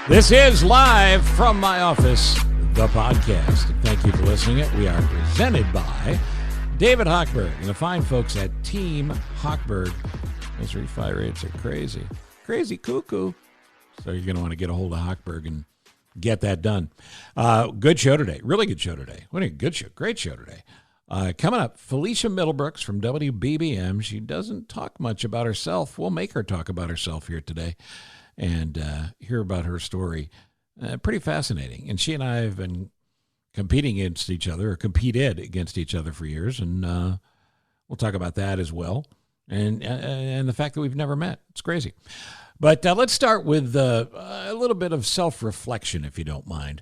This is Live from My Office, the podcast. Thank you for listening. We are presented by David Hochberg and the fine folks at Team Hochberg. Those refi rates are crazy. Crazy cuckoo. So you're going to want to get a hold of Hochberg and get that done. Good show today. Really good show today. What a good show. Great show today. Coming up, Felicia Middlebrooks from WBBM. She doesn't talk much about herself. We'll make her talk about herself here today and hear about her story. Pretty fascinating. And she and I have been competing against each other, or competed against each other for years, and we'll talk about that as well. And the fact that we've never met. It's crazy. But let's start with a little bit of self-reflection, if you don't mind.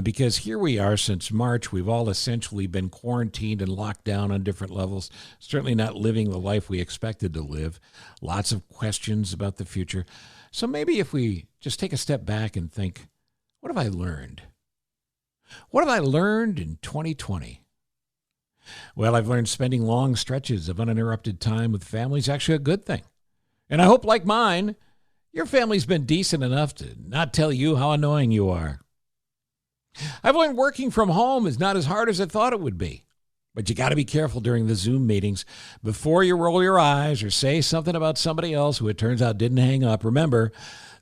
Because here we are since March. We've all essentially been quarantined and locked down on different levels, certainly not living the life we expected to live. Lots of questions about the future. So maybe if we just take a step back and think, what have I learned? What have I learned in 2020? Well, I've learned spending long stretches of uninterrupted time with family is actually a good thing. And I hope, like mine, your family's been decent enough to not tell you how annoying you are. I've learned working from home is not as hard as I thought it would be. But you got to be careful during the Zoom meetings. Before you roll your eyes or say something about somebody else who it turns out didn't hang up, remember,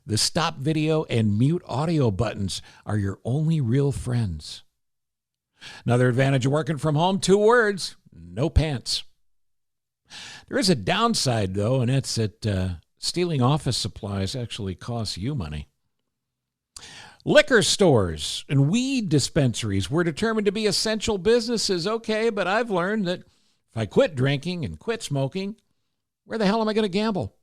the stop video and mute audio buttons are your only real friends. Another advantage of working from home, 2 words, no pants. There is a downside, though, and it's that stealing office supplies actually costs you money. Liquor stores and weed dispensaries were determined to be essential businesses. Okay, but I've learned that if I quit drinking and quit smoking, where the hell am I going to gamble?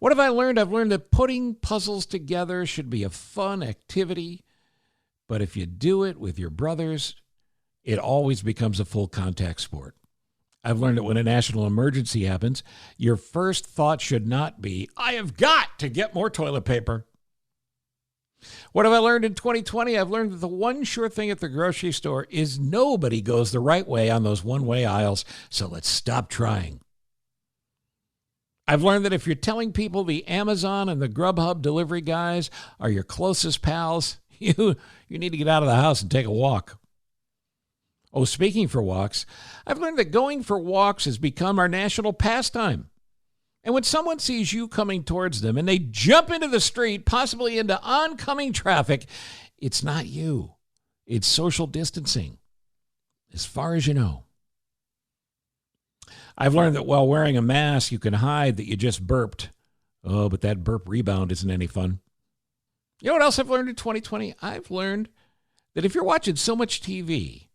What have I learned? I've learned that putting puzzles together should be a fun activity, but if you do it with your brothers, it always becomes a full contact sport. I've learned that when a national emergency happens, your first thought should not be, I have got to get more toilet paper. What have I learned in 2020? I've learned that the one sure thing at the grocery store is nobody goes the right way on those one-way aisles, so let's stop trying. I've learned that if you're telling people the Amazon and the Grubhub delivery guys are your closest pals, you need to get out of the house and take a walk. Oh, speaking for walks, I've learned that going for walks has become our national pastime. And when someone sees you coming towards them and they jump into the street, possibly into oncoming traffic, it's not you. It's social distancing, as far as you know. I've learned that while wearing a mask, you can hide that you just burped. Oh, but that burp rebound isn't any fun. You know what else I've learned in 2020? I've learned that if you're watching so much TV,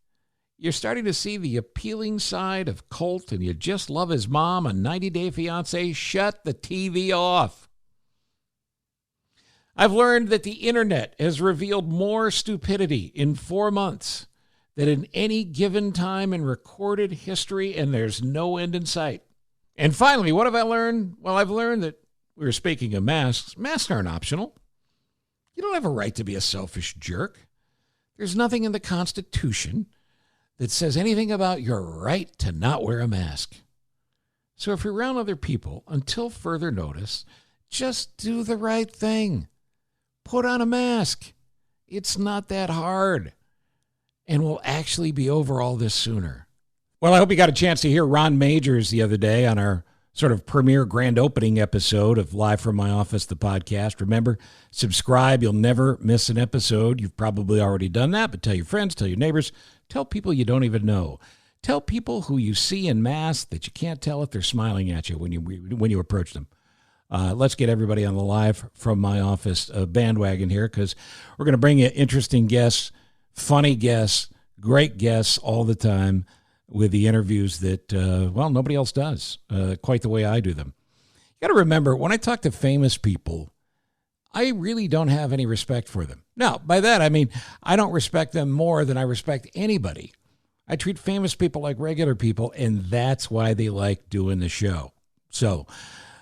you're starting to see the appealing side of Colt and you just love his mom on 90 Day Fiancé. Shut the TV off. I've learned that the internet has revealed more stupidity in 4 months than in any given time in recorded history, and there's no end in sight. And finally, what have I learned? Well, I've learned that, we were speaking of masks, masks aren't optional. You don't have a right to be a selfish jerk. There's nothing in the Constitution that says anything about your right to not wear a mask. So if you're around other people, until further notice, just do the right thing. Put on a mask. It's not that hard. And we'll actually be over all this sooner. Well, I hope you got a chance to hear Ron Majors the other day on our sort of premiere grand opening episode of Live from My Office, the podcast. Remember, subscribe. You'll never miss an episode. You've probably already done that, but tell your friends, tell your neighbors, tell people you don't even know. Tell people who you see in masks that you can't tell if they're smiling at you when you approach them. Let's get everybody on the Live from My Office bandwagon here, because we're going to bring you interesting guests, funny guests, great guests all the time, with the interviews that, nobody else does quite the way I do them. You got to remember, when I talk to famous people, I really don't have any respect for them. Now, by that, I mean, I don't respect them more than I respect anybody. I treat famous people like regular people, and that's why they like doing the show. So,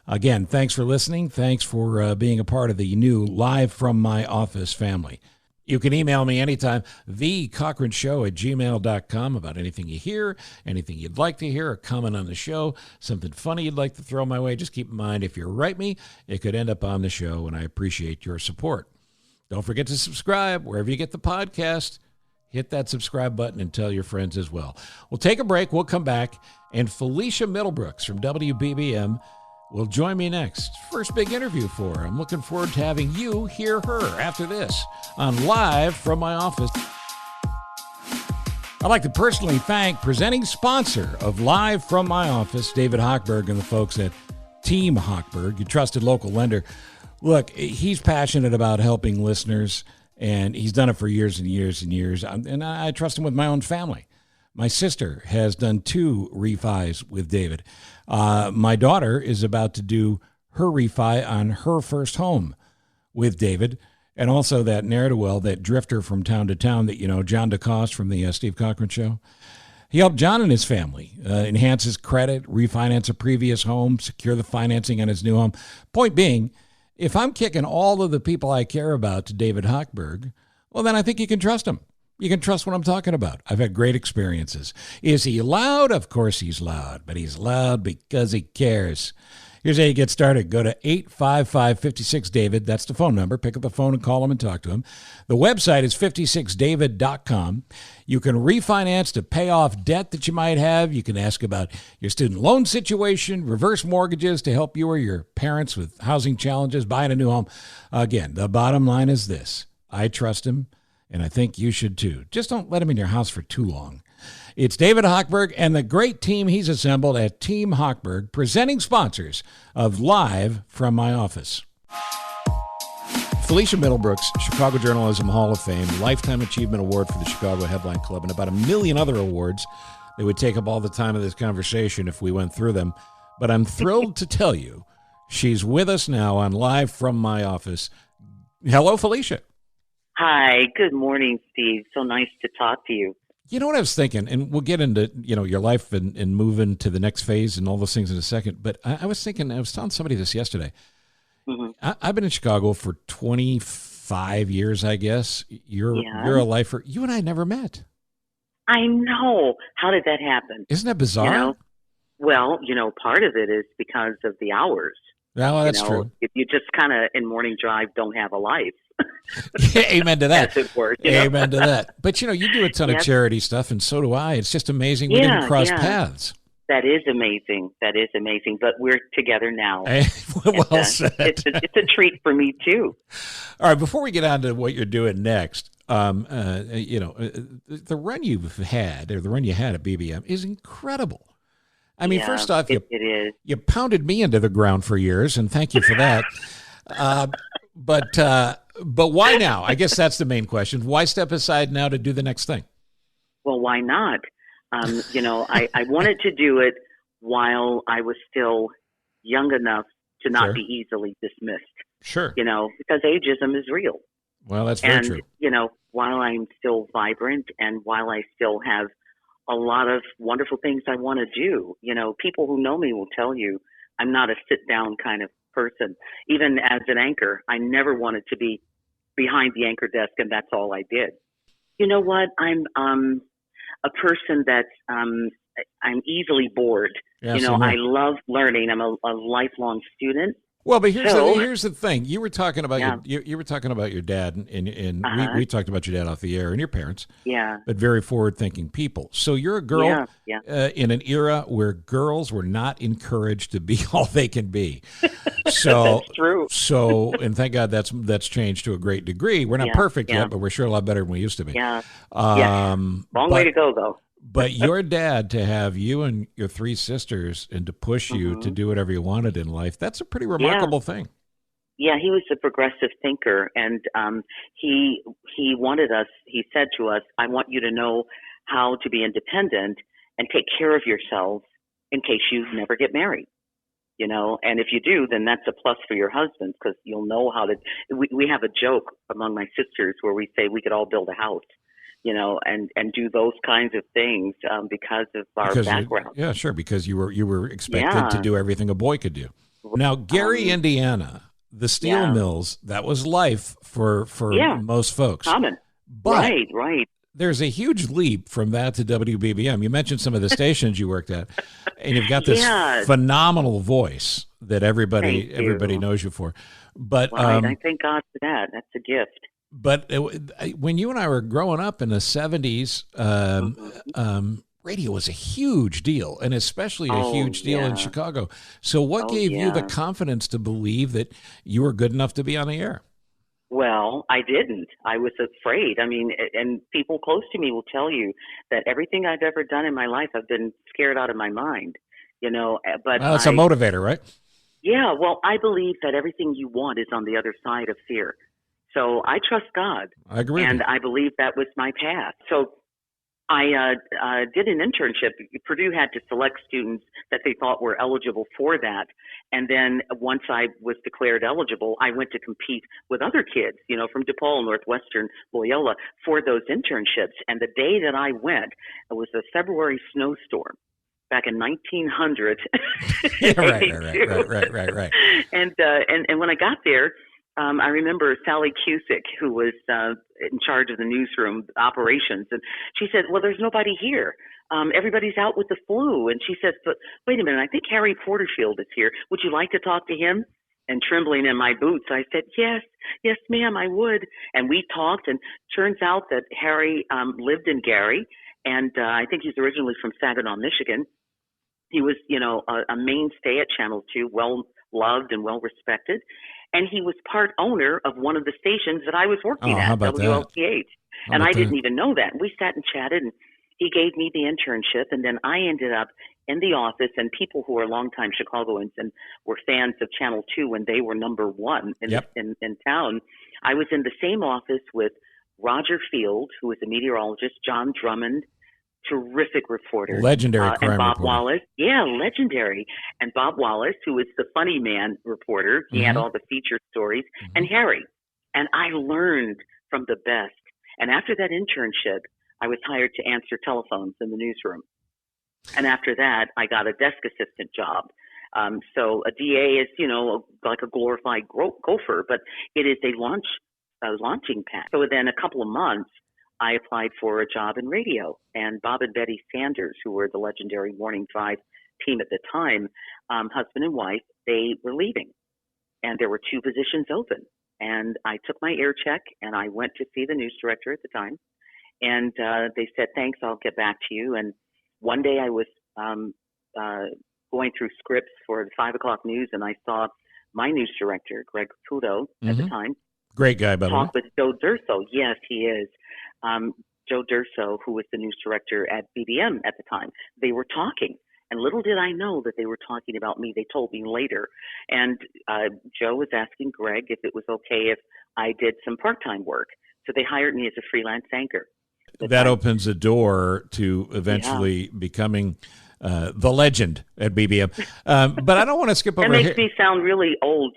again, thanks for listening. Thanks for being a part of the new Live from My Office family. You can email me anytime, thecochranshow@gmail.com, about anything you hear, anything you'd like to hear, a comment on the show, something funny you'd like to throw my way. Just keep in mind, if you write me, it could end up on the show, and I appreciate your support. Don't forget to subscribe wherever you get the podcast. Hit that subscribe button and tell your friends as well. We'll take a break. We'll come back, and Felicia Middlebrooks from WBBM will join me next. First big interview for her. I'm looking forward to having you hear her after this on Live from My Office. I'd like to personally thank presenting sponsor of Live from My Office, David Hochberg, and the folks at Team Hochberg, your trusted local lender. Look, he's passionate about helping listeners, and he's done it for years and years and years. And I trust him with my own family. My sister has done 2 refis with David. My daughter is about to do her refi on her first home with David. And also that ne'er-do-well, that drifter from town to town that, John DeCoste from the Steve Cochran Show. He helped John and his family enhance his credit, refinance a previous home, secure the financing on his new home. Point being, if I'm kicking all of the people I care about to David Hochberg, well, then I think you can trust him. You can trust what I'm talking about. I've had great experiences. Is he loud? Of course he's loud, but he's loud because he cares. Here's how you get started. Go to 855-56-DAVID. That's the phone number. Pick up the phone and call him and talk to him. The website is 56david.com. You can refinance to pay off debt that you might have. You can ask about your student loan situation, reverse mortgages to help you or your parents with housing challenges, buying a new home. Again, the bottom line is this. I trust him, and I think you should too. Just don't let him in your house for too long. It's David Hochberg and the great team he's assembled at Team Hochberg, presenting sponsors of Live from My Office. Felicia Middlebrooks, Chicago Journalism Hall of Fame, Lifetime Achievement Award for the Chicago Headline Club, and about a million other awards. They would take up all the time of this conversation if we went through them. But I'm thrilled to tell you she's with us now on Live from My Office. Hello, Felicia. Hi, good morning, Steve. So nice to talk to you. You know what I was thinking, and we'll get into, your life and move into the next phase and all those things in a second, but I was thinking, I was telling somebody this yesterday. Mm-hmm. I've been in Chicago for 25 years, I guess. You're a lifer. You and I never met. I know. How did that happen? Isn't that bizarre? Well, part of it is because of the hours. Well, that's true. If you just kind of, in morning drive, don't have a life. Amen to that. As it were, Amen to that. But, you do a ton of charity stuff, and so do I. It's just amazing we didn't cross paths. That is amazing. That is amazing. But we're together now. Well said. It's a treat for me, too. All right, before we get on to what you're doing next, the run you've had, or the run you had at BBM, is incredible. I mean, first off, it is. You pounded me into the ground for years, and thank you for that. But why now? I guess that's the main question. Why step aside now to do the next thing? Well, why not? I wanted to do it while I was still young enough to not be easily dismissed. Sure. Because ageism is real. Well, that's very true. While I'm still vibrant and while I still have a lot of wonderful things I want to do, people who know me will tell you I'm not a sit-down kind of person. Even as an anchor, I never wanted to be behind the anchor desk, and that's all I did. You know what? I'm a person that's I'm easily bored. Yeah, I love learning. I'm a lifelong student. Well, but here's the thing. You were talking about you were talking about your dad, and we talked about your dad off the air and your parents. Yeah. But very forward-thinking people. So you're a girl in an era where girls were not encouraged to be all they can be. So that's true. So, and thank God that's changed to a great degree. We're not perfect yet, but we're sure a lot better than we used to be. Yeah. Long way to go, though. But your dad, to have you and your 3 sisters and to push you to do whatever you wanted in life, that's a pretty remarkable thing. Yeah, he was a progressive thinker, and he wanted us, he said to us, I want you to know how to be independent and take care of yourselves in case you never get married. And if you do, then that's a plus for your husband because you'll know how to. We have a joke among my sisters where we say we could all build a house. And do those kinds of things because of our background. Yeah, sure, because you were expected to do everything a boy could do. Now, Gary, Indiana, the steel mills, that was life for most folks. Common. But Right. there's a huge leap from that to WBBM. You mentioned some of the stations you worked at, and you've got this phenomenal voice that everybody knows you for. But I thank God for that. That's a gift. But when you and I were growing up in the 70s, radio was a huge deal, and especially a huge deal in Chicago. So what gave you the confidence to believe that you were good enough to be on the air? Well, I didn't. I was afraid. I mean, and people close to me will tell you that everything I've ever done in my life, I've been scared out of my mind, but it's a motivator, right? Yeah. Well, I believe that everything you want is on the other side of fear. So I trust God. I agree. And I believe that was my path. So I did an internship. Purdue had to select students that they thought were eligible for that. And then once I was declared eligible, I went to compete with other kids, from DePaul, Northwestern, Loyola for those internships. And the day that I went, it was a February snowstorm back in 1900. Right. And when I got there, I remember Sally Cusick, who was in charge of the newsroom operations, and she said, well, there's nobody here. Everybody's out with the flu. And she says, but wait a minute, I think Harry Porterfield is here. Would you like to talk to him? And trembling in my boots, I said, yes, ma'am, I would. And we talked, and turns out that Harry lived in Gary, and I think he's originally from Saginaw, Michigan. He was, a mainstay at Channel 2, well loved and well respected. And he was part owner of one of the stations that I was working at, WLTH. And I didn't even know that. We sat and chatted, and he gave me the internship. And then I ended up in the office, and people who are longtime Chicagoans and were fans of Channel 2 when they were number one in town, I was in the same office with Roger Field, who was a meteorologist, John Drummond, terrific reporter. Legendary crime and Bob reporter. Wallace. Yeah, legendary. And Bob Wallace, who was the funny man reporter. He had all the feature stories. And Harry. And I learned from the best. And after that internship, I was hired to answer telephones in the newsroom. And after that, I got a desk assistant job. So a DA is, like a glorified gopher, but it is a launching pad. So then a couple of months, I applied for a job in radio, and Bob and Betty Sanders, who were the legendary Morning Drive team at the time, husband and wife, they were leaving, and there were two positions open. And I took my air check, and I went to see the news director at the time, and they said, thanks, I'll get back to you. And one day I was going through scripts for the 5 o'clock news, and I saw my news director, Greg Caputo, at the time. Great guy, by the way. Talk with Joe Durso. Yes, he is. Joe Durso, who was the news director at BBM at the time. They were talking, and little did I know that they were talking about me. They told me later. And Joe was asking Greg if it was okay if I did some part-time work. So they hired me as a freelance anchor. That opens a door to eventually becoming the legend at BBM. But I don't want to skip over here. It makes me sound really old,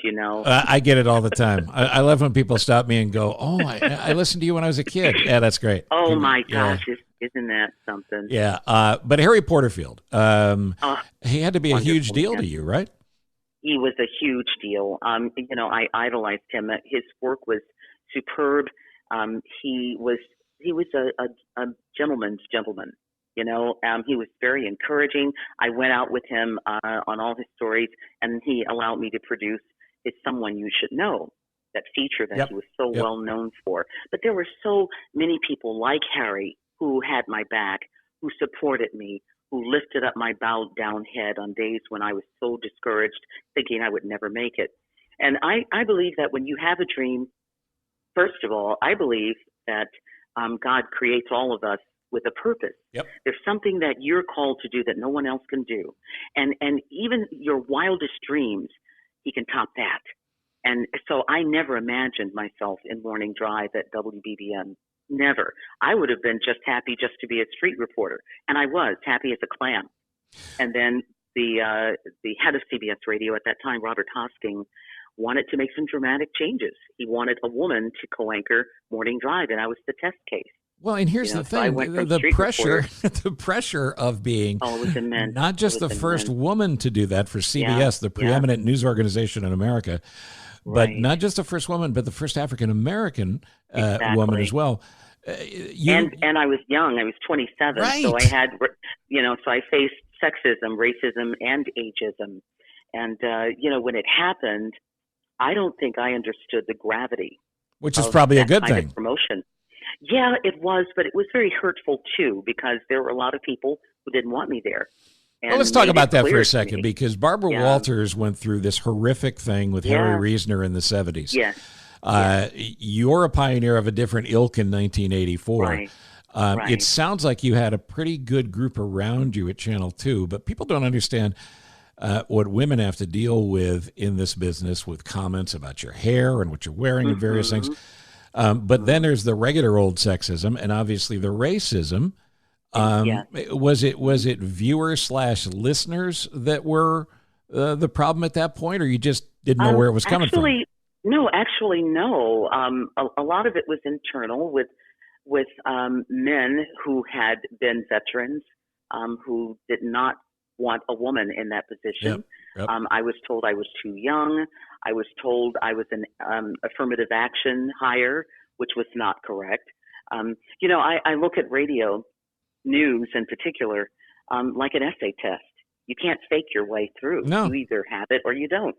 I get it all the time. I love when people stop me and go, oh, I listened to you when I was a kid. Yeah, that's great. Oh, my gosh. Isn't that something? Yeah. But Harry Porterfield, he had to be a huge deal to you, right? He was a huge deal. I idolized him. His work was superb. He was a gentleman's gentleman. He was very encouraging. I went out with him on all his stories, and he allowed me to produce his Someone You Should Know, that feature that he was so well known for. But there were so many people like Harry who had my back, who supported me, who lifted up my bowed down head on days when I was so discouraged, thinking I would never make it. And I believe that when you have a dream, first of all, I believe that God creates all of us with a purpose. There's something that you're called to do that no one else can do. And even your wildest dreams, he can top that. And so I never imagined myself in Morning Drive at WBBM. Never. I would have been just happy just to be a street reporter. And I was happy as a clam. And then the head of CBS Radio at that time, Robert Hosking, wanted to make some dramatic changes. He wanted a woman to co-anchor Morning Drive, and I was the test case. Well, and here's the thing, the pressure, the pressure of being not just the first woman to do that for CBS, the preeminent news organization in America, but Right. not just the first woman, but the first African American Exactly. woman as well. And I was young. I was 27, Right. so I had, so I faced sexism, racism, and ageism. And when it happened, I don't think I understood the gravity. Which is probably a good kind thing. of promotion. Yeah, it was, but it was very hurtful too, because there were a lot of people who didn't want me there. Well, let's talk about that for a second, me. because Barbara Walters went through this horrific thing with Harry Reasoner in the 70s. Yes. You're a pioneer of a different ilk in 1984. Right. It sounds like you had a pretty good group around you at Channel 2, but people don't understand what women have to deal with in this business, with comments about your hair and what you're wearing and various things. But then there's the regular old sexism and obviously the racism. Was it viewers/listeners that were the problem at that point, or you just didn't know where it was coming from? No. A lot of it was internal with men who had been veterans, who did not want a woman in that position. Yep. I was told I was too young. I was told I was an affirmative action hire, which was not correct. I look at radio news in particular like an essay test. You can't fake your way through. No. You either have it or you don't.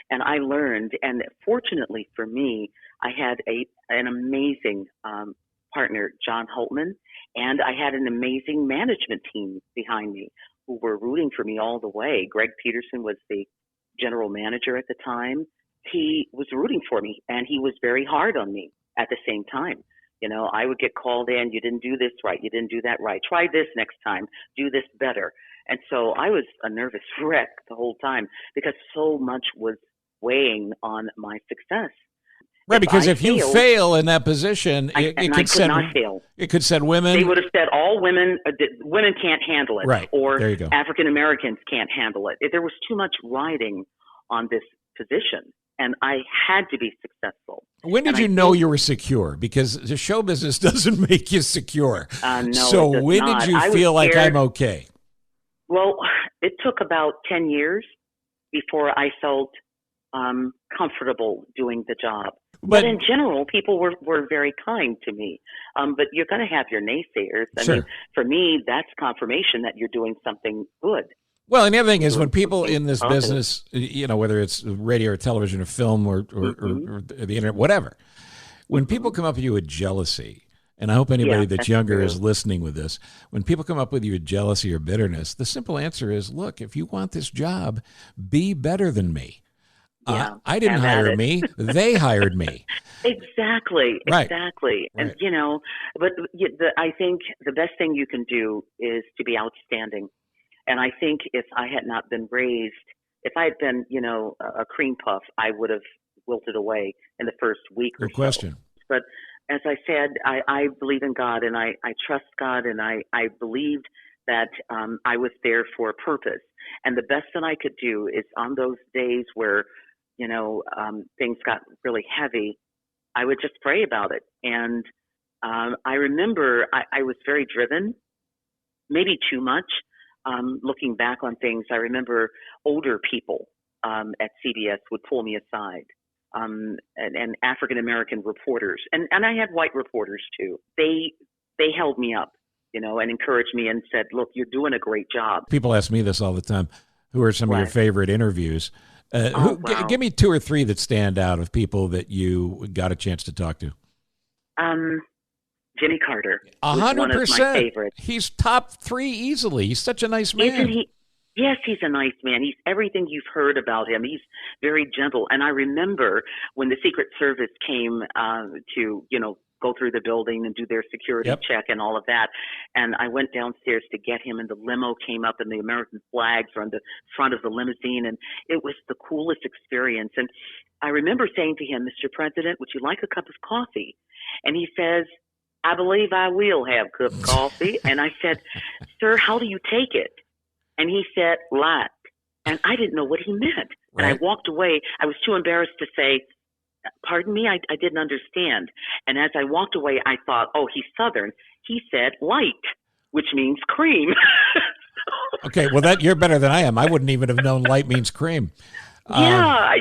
And I learned, and fortunately for me, I had an amazing partner, John Holtman, and I had an amazing management team behind me who were rooting for me all the way. Greg Peterson was the general manager at the time. He was rooting for me, and he was very hard on me at the same time. I would get called in, you didn't do this right, you didn't do that right, try this next time, do this better. And so I was a nervous wreck the whole time because so much was weighing on my success. Right, because if you fail in that position, it could send women. They would have said all women can't handle it, right? Or there you go. African Americans can't handle it. There was too much riding on this position, and I had to be successful. When did you know you were secure? Because the show business doesn't make you secure. No, so when did you feel like I'm okay? Well, it took about 10 years before I felt comfortable doing the job. But in general, people were very kind to me. But you're going to have your naysayers. I mean, for me, that's confirmation that you're doing something good. Well, and the other thing is when people in this business, whether it's radio or television or film or the internet, whatever, when people come up with you with jealousy, and I hope anybody that's younger is listening with this, when people come up with you with jealousy or bitterness, the simple answer is, look, if you want this job, be better than me. I didn't hire me. They hired me. Exactly. Right. Exactly. Right. And, I think the best thing you can do is to be outstanding. And I think if I had not been raised, if I had been, a cream puff, I would have wilted away in the first week or so. Good question. But as I said, I believe in God, and I trust God, and I believed that I was there for a purpose. And the best that I could do is on those days where things got really heavy, I would just pray about it. And I remember I was very driven, maybe too much. Looking back on things, I remember older people at CBS would pull me aside, and African American reporters, and I had white reporters too. They held me up, and encouraged me and said, "Look, you're doing a great job." People ask me this all the time. Who are some of your favorite interviews? Give me two or three that stand out of people that you got a chance to talk to. Jimmy Carter. 100%. One of my favorites. He's top 3 easily. He's such a nice man. Isn't he? Yes, he's a nice man. He's everything you've heard about him. He's very gentle. And I remember when the Secret Service came to, go through the building and do their security check and all of that. And I went downstairs to get him, and the limo came up and the American flags were on the front of the limousine. And it was the coolest experience. And I remember saying to him, "Mr. President, would you like a cup of coffee?" And he says, "I believe I will have a cup of coffee." And I said, "Sir, how do you take it?" And he said, "Light." And I didn't know what he meant. And I walked away. I was too embarrassed to say, "Pardon me, I didn't understand." And as I walked away, I thought, "Oh, he's Southern." He said light, which means cream. Okay, well, you're better than I am. I wouldn't even have known light means cream. Yeah.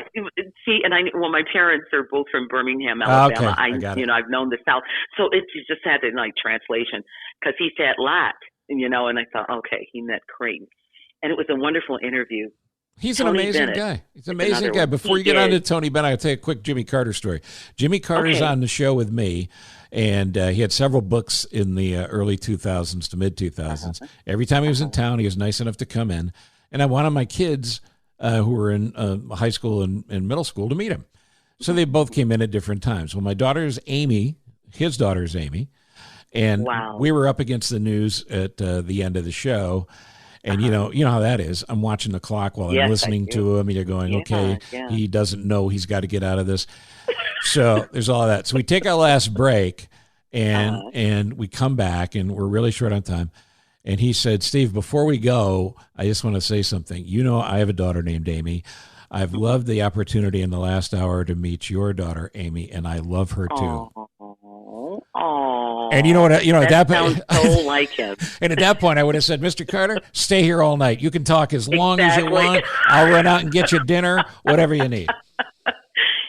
See, and my parents are both from Birmingham, Okay, Alabama. I got it. I've known the South, so it just had to translation because he said lat, and I thought, okay, he meant cream, and it was a wonderful interview. He's an Tony amazing Bennett guy. He's an is amazing another guy. one. Before you get on to Tony Bennett, I'll tell you a quick Jimmy Carter story. Jimmy Carter's Okay. on the show with me, and he had several books in the early 2000s to mid 2000s. Every time he was in town, he was nice enough to come in, and I wanted my kids who were in high school and middle school to meet him. So they both came in at different times. Well, my daughter's Amy, his daughter's Amy, and Wow. we were up against the news at the end of the show. And you know how that is. I'm watching the clock while Yes, I'm I listening do. to him, and you're going, okay, Yeah. he doesn't know he's got to get out of this. So there's all of that. So we take our last break, and we come back, and we're really short on time. And he said, Steve, before we go, I just want to say something. I have a daughter named Amy. I've loved the opportunity in the last hour to meet your daughter, Amy, and I love her too. Oh. And you know what? At that sounds point, so like him. and at that point, I would have said, Mr. Carter, stay here all night. You can talk as long as you Exactly. want. I'll run out and get you dinner, whatever you need.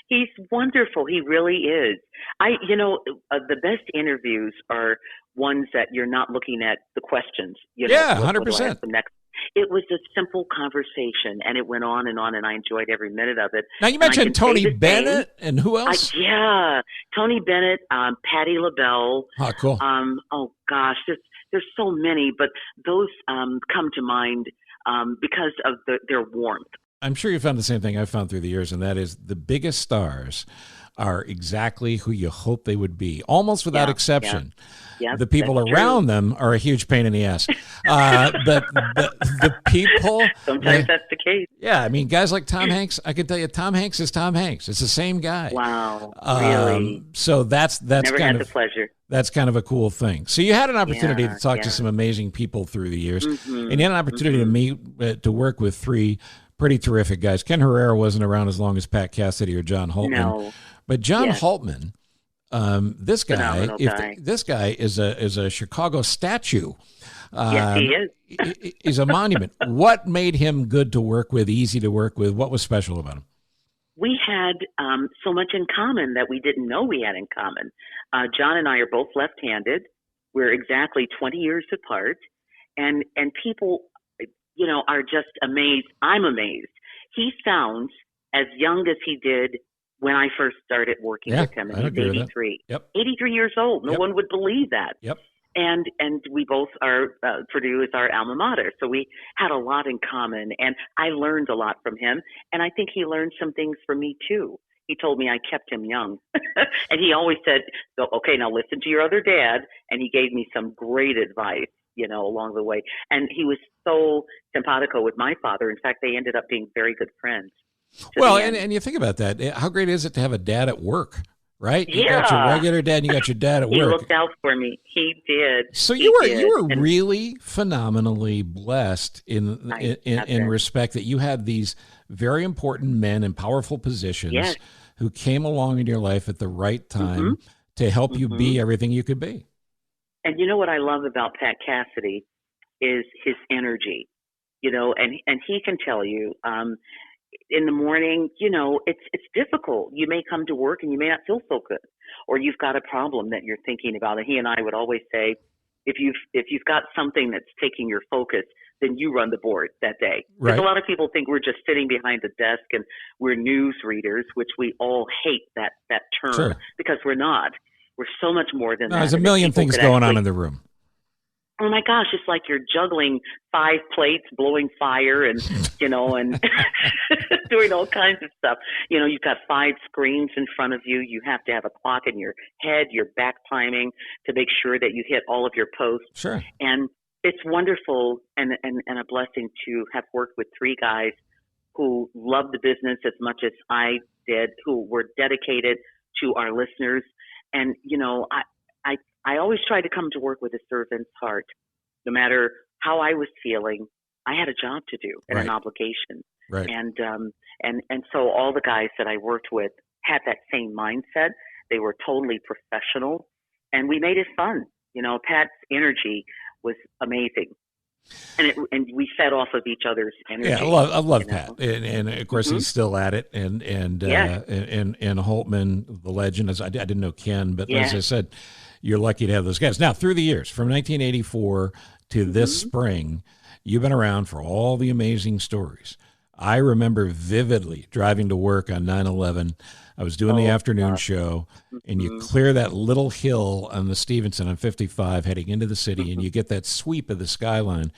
He's wonderful. He really is. The best interviews are ones that you're not looking at the questions. Yeah, what do I 100%. ask them next? It was a simple conversation, and it went on, and I enjoyed every minute of it. Now, you mentioned Tony Bennett, and who else? Tony Bennett, Patti LaBelle. Oh, cool. Oh gosh, there's so many, but those come to mind because of their warmth. I'm sure you found the same thing I've found through the years, and that is the biggest stars are exactly who you hope they would be, almost without exception. Yeah, the people around them are a huge pain in the ass. But the people... Sometimes that's the case. Yeah, I mean, guys like Tom Hanks, I can tell you, Tom Hanks is Tom Hanks. It's the same guy. Wow, really? So that's Never kind had of the pleasure. That's kind of a cool thing. So you had an opportunity to talk Yeah. to some amazing people through the years, Mhm, and you had an opportunity to meet, to work with three pretty terrific guys. Ken Herrera wasn't around as long as Pat Cassidy or John Holtman, No. but John Yes. Holtman, this guy, Phenomenal guy. this guy is a Chicago statue. Yes, he is. He's a monument. What made him good to work with, easy to work with? What was special about him? We had so much in common that we didn't know we had in common. John and I are both left-handed. We're exactly 20 years apart, and people, are just amazed. I'm amazed. He sounds as young as he did when I first started working with him, and I he's agree with that. 83. Yep. 83 years old. No Yep. one would believe that. Yep. And we both are Purdue is our alma mater, so we had a lot in common. And I learned a lot from him, and I think he learned some things from me too. He told me I kept him young, and he always said, "So, okay, now listen to your other dad." And he gave me some great advice, along the way. And he was so simpatico with my father. In fact, they ended up being very good friends. Well, and you think about that. How great is it to have a dad at work, right? You got your Yeah. regular dad and you got your dad at He work. looked out for me. He did. So He you did. were And really phenomenally blessed in respect that you had these very important men in powerful positions Yes. who came along in your life at the right time to help you be everything you could be. And you know what I love about Pat Cassidy is his energy, and he can tell you in the morning, it's difficult. You may come to work and you may not feel so good, or you've got a problem that you're thinking about. And he and I would always say, if you've got something that's taking your focus, then you run the board that day. Because Right. a lot of people think we're just sitting behind the desk and we're news readers, which we all hate that term Sure. because we're not. We're so much more than No, that. there's a And if million people things could going on actually- in the room. Oh my gosh, it's like you're juggling 5 plates, blowing fire and, and doing all kinds of stuff. You've got 5 screens in front of you. You have to have a clock in your head. You're back timing to make sure that you hit all of your posts. Sure. And it's wonderful and a blessing to have worked with 3 guys who love the business as much as I did, who were dedicated to our listeners. And, I always try to come to work with a servant's heart. No matter how I was feeling, I had a job to do and an Right. obligation. Right. And so all the guys that I worked with had that same mindset. They were totally professional, and we made it fun. Pat's energy was amazing. And we fed off of each other's energy. Yeah, I love Pat, and of course he's still at it, and Holtman, the legend. As I didn't know Ken, but as I said, you're lucky to have those guys. Now, through the years, from 1984 to this spring, you've been around for all the amazing stories. I remember vividly driving to work on 9/11. I was doing the afternoon show, and you clear that little hill on the Stevenson on 55 heading into the city, and you get that sweep of the skyline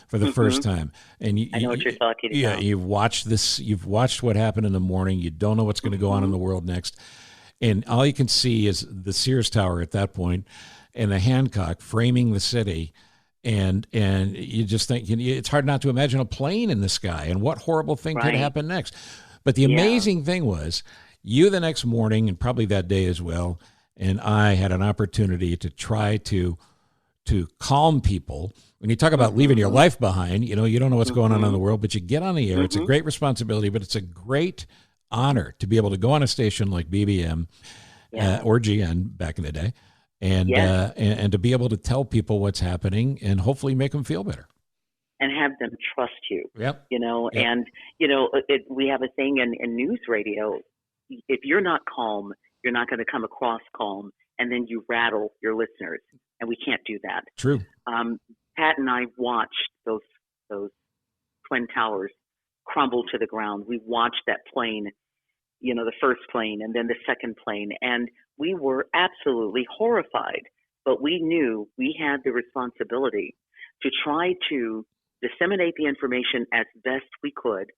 for the first time. And I know what you're talking about. Yeah, you've watched this. You've watched what happened in the morning. You don't know what's going to go on in the world next. And all you can see is the Sears Tower at that point and the Hancock framing the city. And you just think, it's hard not to imagine a plane in the sky and what horrible thing could happen next. But the amazing thing was, you the next morning, and probably that day as well, and I had an opportunity to try to calm people. When you talk about leaving your life behind, you don't know what's going on in the world, but you get on the air. It's a great responsibility, but it's a great honor to be able to go on a station like BBM or GN back in the day, and to be able to tell people what's happening and hopefully make them feel better. And have them trust you. Yep. And, we have a thing in news radio. If you're not calm, you're not going to come across calm, and then you rattle your listeners, and we can't do that. True. Pat and I watched those Twin Towers crumble to the ground. We watched that plane, the first plane and then the second plane, and we were absolutely horrified. But we knew we had the responsibility to try to disseminate the information as best we could,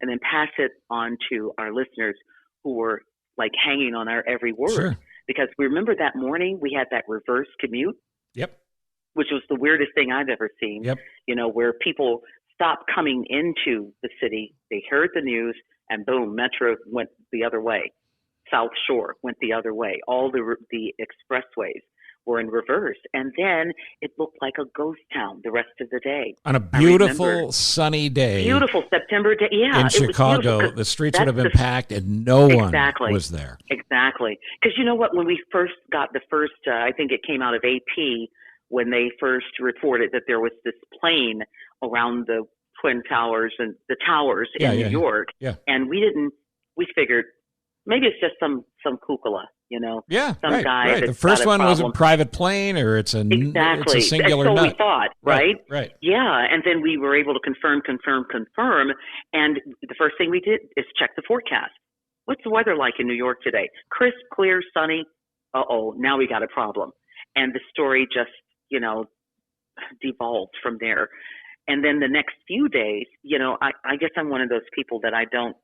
and then pass it on to our listeners who were like hanging on our every word. Sure. Because we remember that morning we had that reverse commute. Yep. Which was the weirdest thing I've ever seen. Yep. Where people stopped coming into the city, they heard the news, and boom, Metro went the other way. South Shore went the other way. All the expressways were in reverse. And then it looked like a ghost town the rest of the day. On a beautiful, sunny day. Beautiful September day. Yeah. In Chicago, the streets would have been packed and no one was there. Exactly. Because you know what? When we first got the first, I think it came out of AP, when they first reported that there was this plane around the Twin Towers and the towers in New York. Yeah. And we figured maybe it's just some kukla, some guy. Right. The first one was a private plane, or it's a singular nut. So we thought, right? Right. Yeah. And then we were able to confirm. And the first thing we did is check the forecast. What's the weather like in New York today? Crisp, clear, sunny. Now we got a problem. And the story just, devolved from there. And then the next few days, I guess I'm one of those people that I don't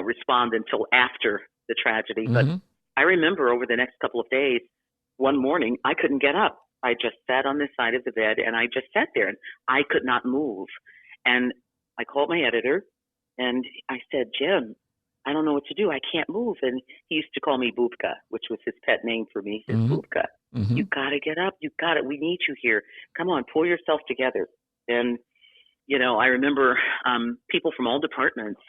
respond until after the tragedy. But I remember over the next couple of days, one morning, I couldn't get up. I just sat on the side of the bed and I just sat there and I could not move. And I called my editor and I said, Jim, I don't know what to do. I can't move. And he used to call me Boopka, which was his pet name for me. He said, Boopka, you got to get up. You got it. We need you here. Come on, pull yourself together. And, I remember people from all departments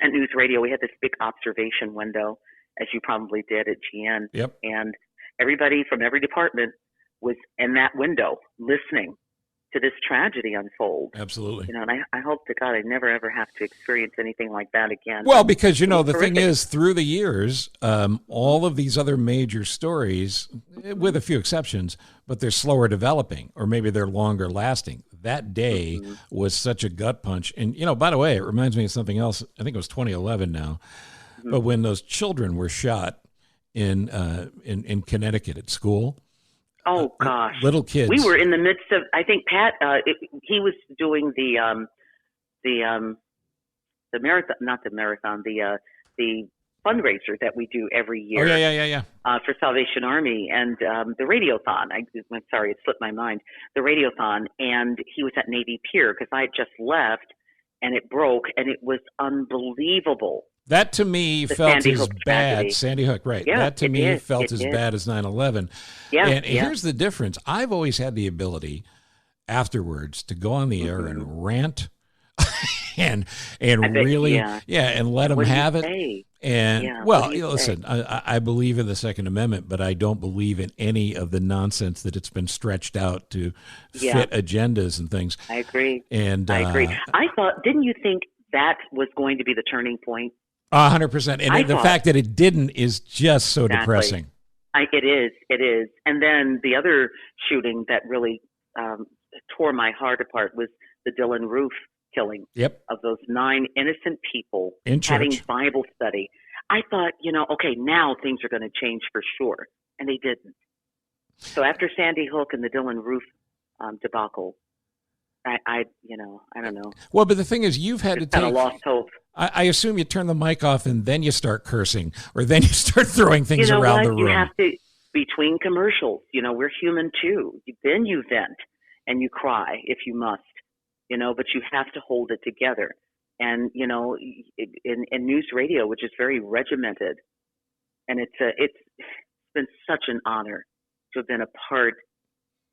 at News Radio. We had this big observation window, as you probably did at GN. Yep. And everybody from every department was in that window listening to this tragedy unfold. Absolutely. And I hope to God I never, ever have to experience anything like that again. Well, because, the thing is, through the years, all of these other major stories, with a few exceptions, but they're slower developing, or maybe they're longer lasting. That day was such a gut punch. And, by the way, it reminds me of something else. I think it was 2011 now. But when those children were shot in Connecticut at school. Oh gosh, little kids. We were in the midst of. I think Pat. He was doing the marathon, not the marathon. The fundraiser that we do every year. Oh yeah. For Salvation Army and the Radiothon. I'm sorry, it slipped my mind. The Radiothon, and he was at Navy Pier because I had just left, and it broke, and it was unbelievable. That to me felt as bad. Sandy Hook, right. Yeah, that to me felt as bad as 9/11. Yeah, and here's the difference. I've always had the ability afterwards to go on the air and rant and really, and let them have it. And Yeah. What well, do you say? listen, I believe in the Second Amendment, but I don't believe in any of the nonsense that it's been stretched out to Yeah, fit agendas and things. I agree. And I agree. I thought, didn't you think that was going to be the turning point? 100%. And I the thought fact that it didn't is just so exactly. depressing. It is. It is. And then the other shooting that really tore my heart apart was the Dylan Roof killing Yep. of those 9 innocent people In having church. Bible study. I thought, okay, now things are going to change for sure, and they didn't. So after Sandy Hook and the Dylan Roof debacle, I don't know. Well, but the thing is, you've had to Kind of take. lost hope. I assume you turn the mic off and then you start cursing, or then you start throwing things You know around what? the room. You have to, between commercials, we're human too. Then you vent and you cry if you must, but you have to hold it together. And, in news radio, which is very regimented, and it's been such an honor to have been a part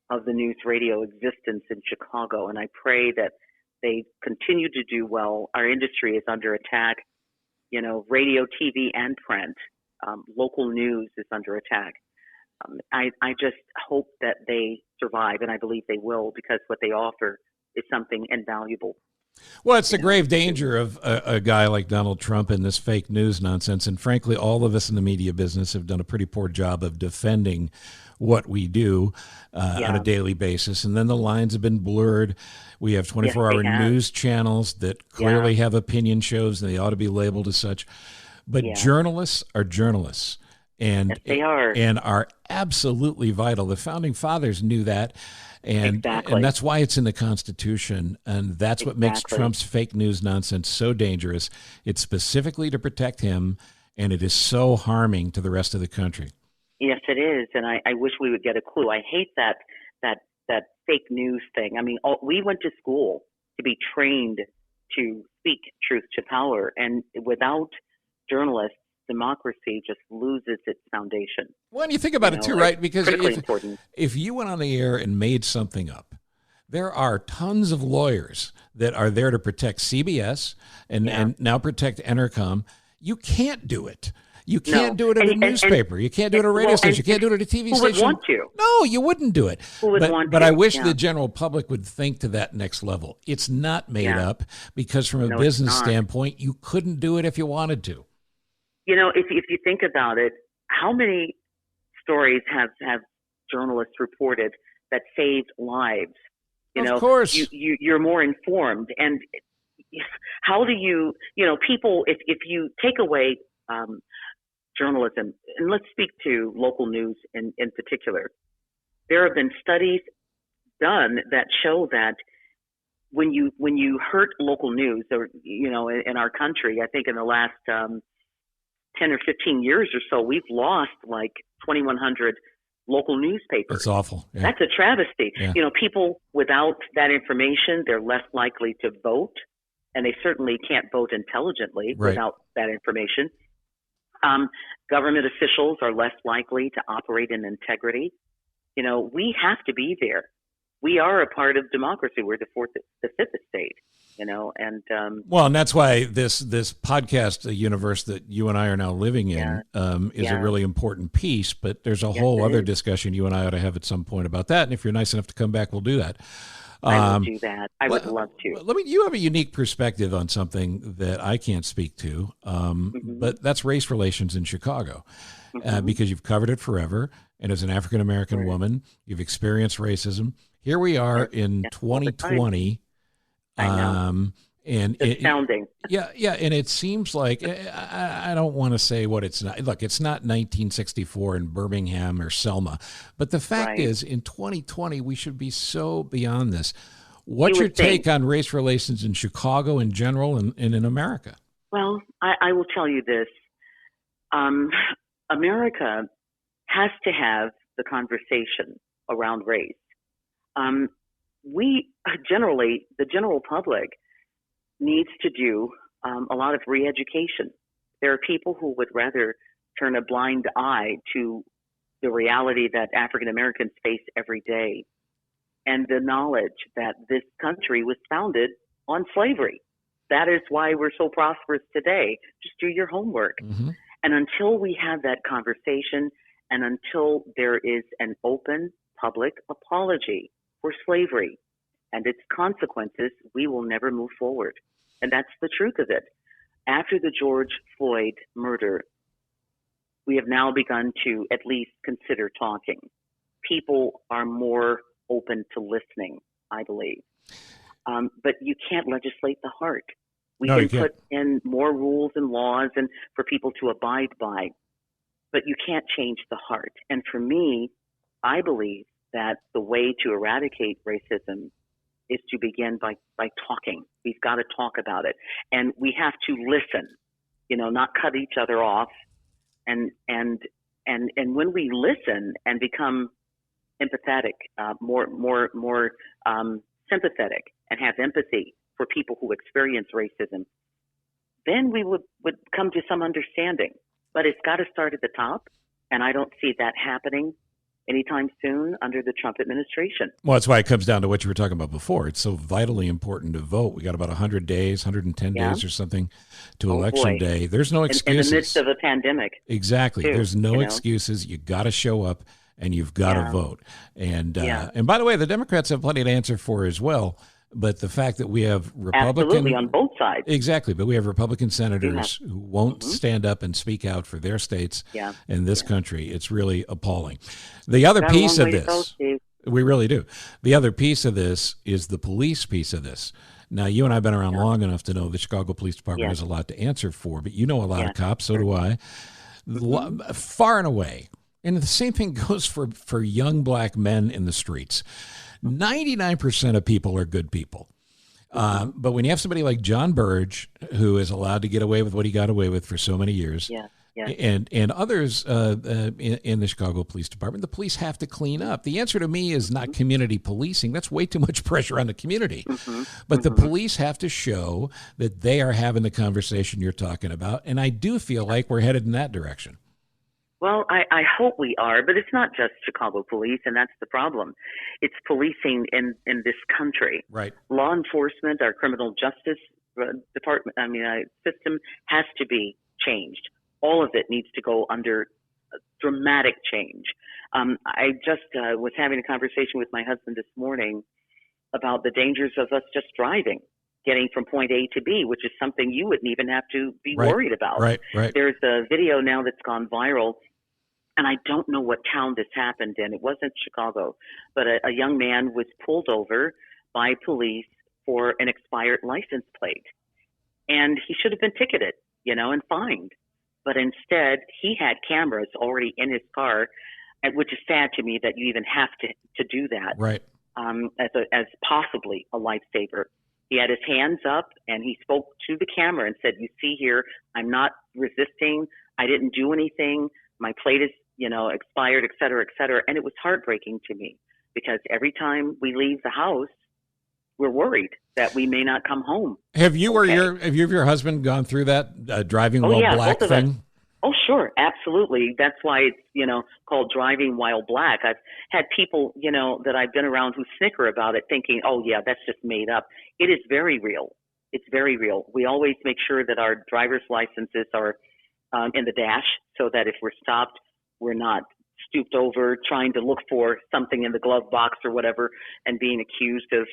of the news radio existence in Chicago. And I pray that they continue to do well. Our industry is under attack, radio, TV, and print. Local news is under attack. I just hope that they survive, and I believe they will, because what they offer is something invaluable. Well, it's the grave danger of a guy like Donald Trump and this fake news nonsense. And frankly, all of us in the media business have done a pretty poor job of defending what we do on a daily basis. And then the lines have been blurred. We have 24-hour news channels that clearly have opinion shows, and they ought to be labeled as such. But journalists are journalists. And yes, they are. And are absolutely vital. The founding fathers knew that. And that's why it's in the Constitution. And that's what makes Trump's fake news nonsense so dangerous. It's specifically to protect him, and it is so harming to the rest of the country. Yes, it is. And I wish we would get a clue. I hate that fake news thing. I mean, we went to school to be trained to speak truth to power. And without journalists, democracy just loses its foundation. Well, and you think about it too, right? Because important. If you went on the air and made something up, there are tons of lawyers that are there to protect CBS and now protect Entercom. You can't do it. You can't do it at a newspaper. You can't do it at a radio station. You can't do it at a TV station. Who would want to? No, you wouldn't do it. Who would want to? But I wish the general public would think to that next level. It's not made up, because from a business standpoint, you couldn't do it if you wanted to. If you think about it, how many stories have journalists reported that saved lives? Of course. You're more informed. And how do people, if you take away journalism, and let's speak to local news in particular, there have been studies done that show that when you hurt local news, or in our country, I think in the last 10 or 15 years or so, we've lost like 2,100 local newspapers. That's awful. Yeah. That's a travesty. Yeah. People without that information, they're less likely to vote, and they certainly can't vote intelligently without that information. Government officials are less likely to operate in integrity. We have to be there. We are a part of democracy. We're the fifth estate, and that's why this podcast universe that you and I are now living in is a really important piece. But there's a whole other discussion you and I ought to have at some point about that. And if you're nice enough to come back, we'll do that. I will do that. I would love to. You have a unique perspective on something that I can't speak to, but that's race relations in Chicago, because you've covered it forever. And as an African-American woman, you've experienced racism. Here we are in 2020. I know. And astounding. And it seems like, I don't want to say what it's not. Look, it's not 1964 in Birmingham or Selma, but the fact is, in 2020, we should be so beyond this. What's your take on race relations in Chicago in general and in America? Well, I will tell you this. America has to have the conversation around race. We generally, the general public, needs to do a lot of re-education. There are people who would rather turn a blind eye to the reality that African Americans face every day, and the knowledge that this country was founded on slavery. That is why we're so prosperous today. Just do your homework. Mm-hmm. And until we have that conversation, and until there is an open public apology for slavery and its consequences, we will never move forward. And that's the truth of it. After the George Floyd murder, we have now begun to at least consider talking. People are more open to listening, I believe. But you can't legislate the heart. We can put in more rules and laws and for people to abide by, but you can't change the heart. And for me, I believe that the way to eradicate racism is to begin by talking. We've got to talk about it, and we have to listen. Not cut each other off. And when we listen and become empathetic, more sympathetic, and have empathy for people who experience racism, then we would come to some understanding. But it's got to start at the top, and I don't see that happening anytime soon under the Trump administration. Well, that's why it comes down to what you were talking about before. It's so vitally important to vote. We got about 100 days, 110 days or something to election day. There's no excuses. In the midst of a pandemic. Exactly. Too, There's no excuses. You got to show up and you've got to vote. And by the way, the Democrats have plenty to answer for as well. But the fact that we have Absolutely, on both sides. Exactly. But we have Republican senators who won't stand up and speak out for their states in this country. It's really appalling. The other piece of this, we really do. The other piece of this is the police piece of this. Now, you and I have been around long enough to know the Chicago Police Department has a lot to answer for, but you know a lot of cops, so do I. Far and away. And the same thing goes for young black men in the streets. 99% of people are good people. But when you have somebody like John Burge, who is allowed to get away with what he got away with for so many years, and others in the Chicago Police Department, the police have to clean up. The answer to me is not community policing. That's way too much pressure on the community. But the police have to show that they are having the conversation you're talking about. And I do feel like we're headed in that direction. Well, I hope we are, but it's not just Chicago police, and that's the problem. It's policing in this country. Right. Law enforcement, our criminal justice department, system has to be changed. All of it needs to go under dramatic change. I just was having a conversation with my husband this morning about the dangers of us just driving, getting from point A to B, which is something you wouldn't even have to be worried about. Right. There's a video now that's gone viral, and I don't know what town this happened in. It wasn't Chicago, but a young man was pulled over by police for an expired license plate. And he should have been ticketed, and fined. But instead, he had cameras already in his car, which is sad to me that you even have to do that. Right. As possibly a lifesaver. He had his hands up and he spoke to the camera and said, "You see here, I'm not resisting. I didn't do anything. My plate is, expired, et cetera, et cetera." And it was heartbreaking to me because every time we leave the house, we're worried that we may not come home. Have you or your husband gone through that driving while black thing? Oh, sure. Absolutely. That's why it's, called driving while black. I've had people, that I've been around who snicker about it thinking, oh, yeah, that's just made up. It is very real. It's very real. We always make sure that our driver's licenses are in the dash so that if we're stopped, we're not stooped over trying to look for something in the glove box or whatever and being accused of,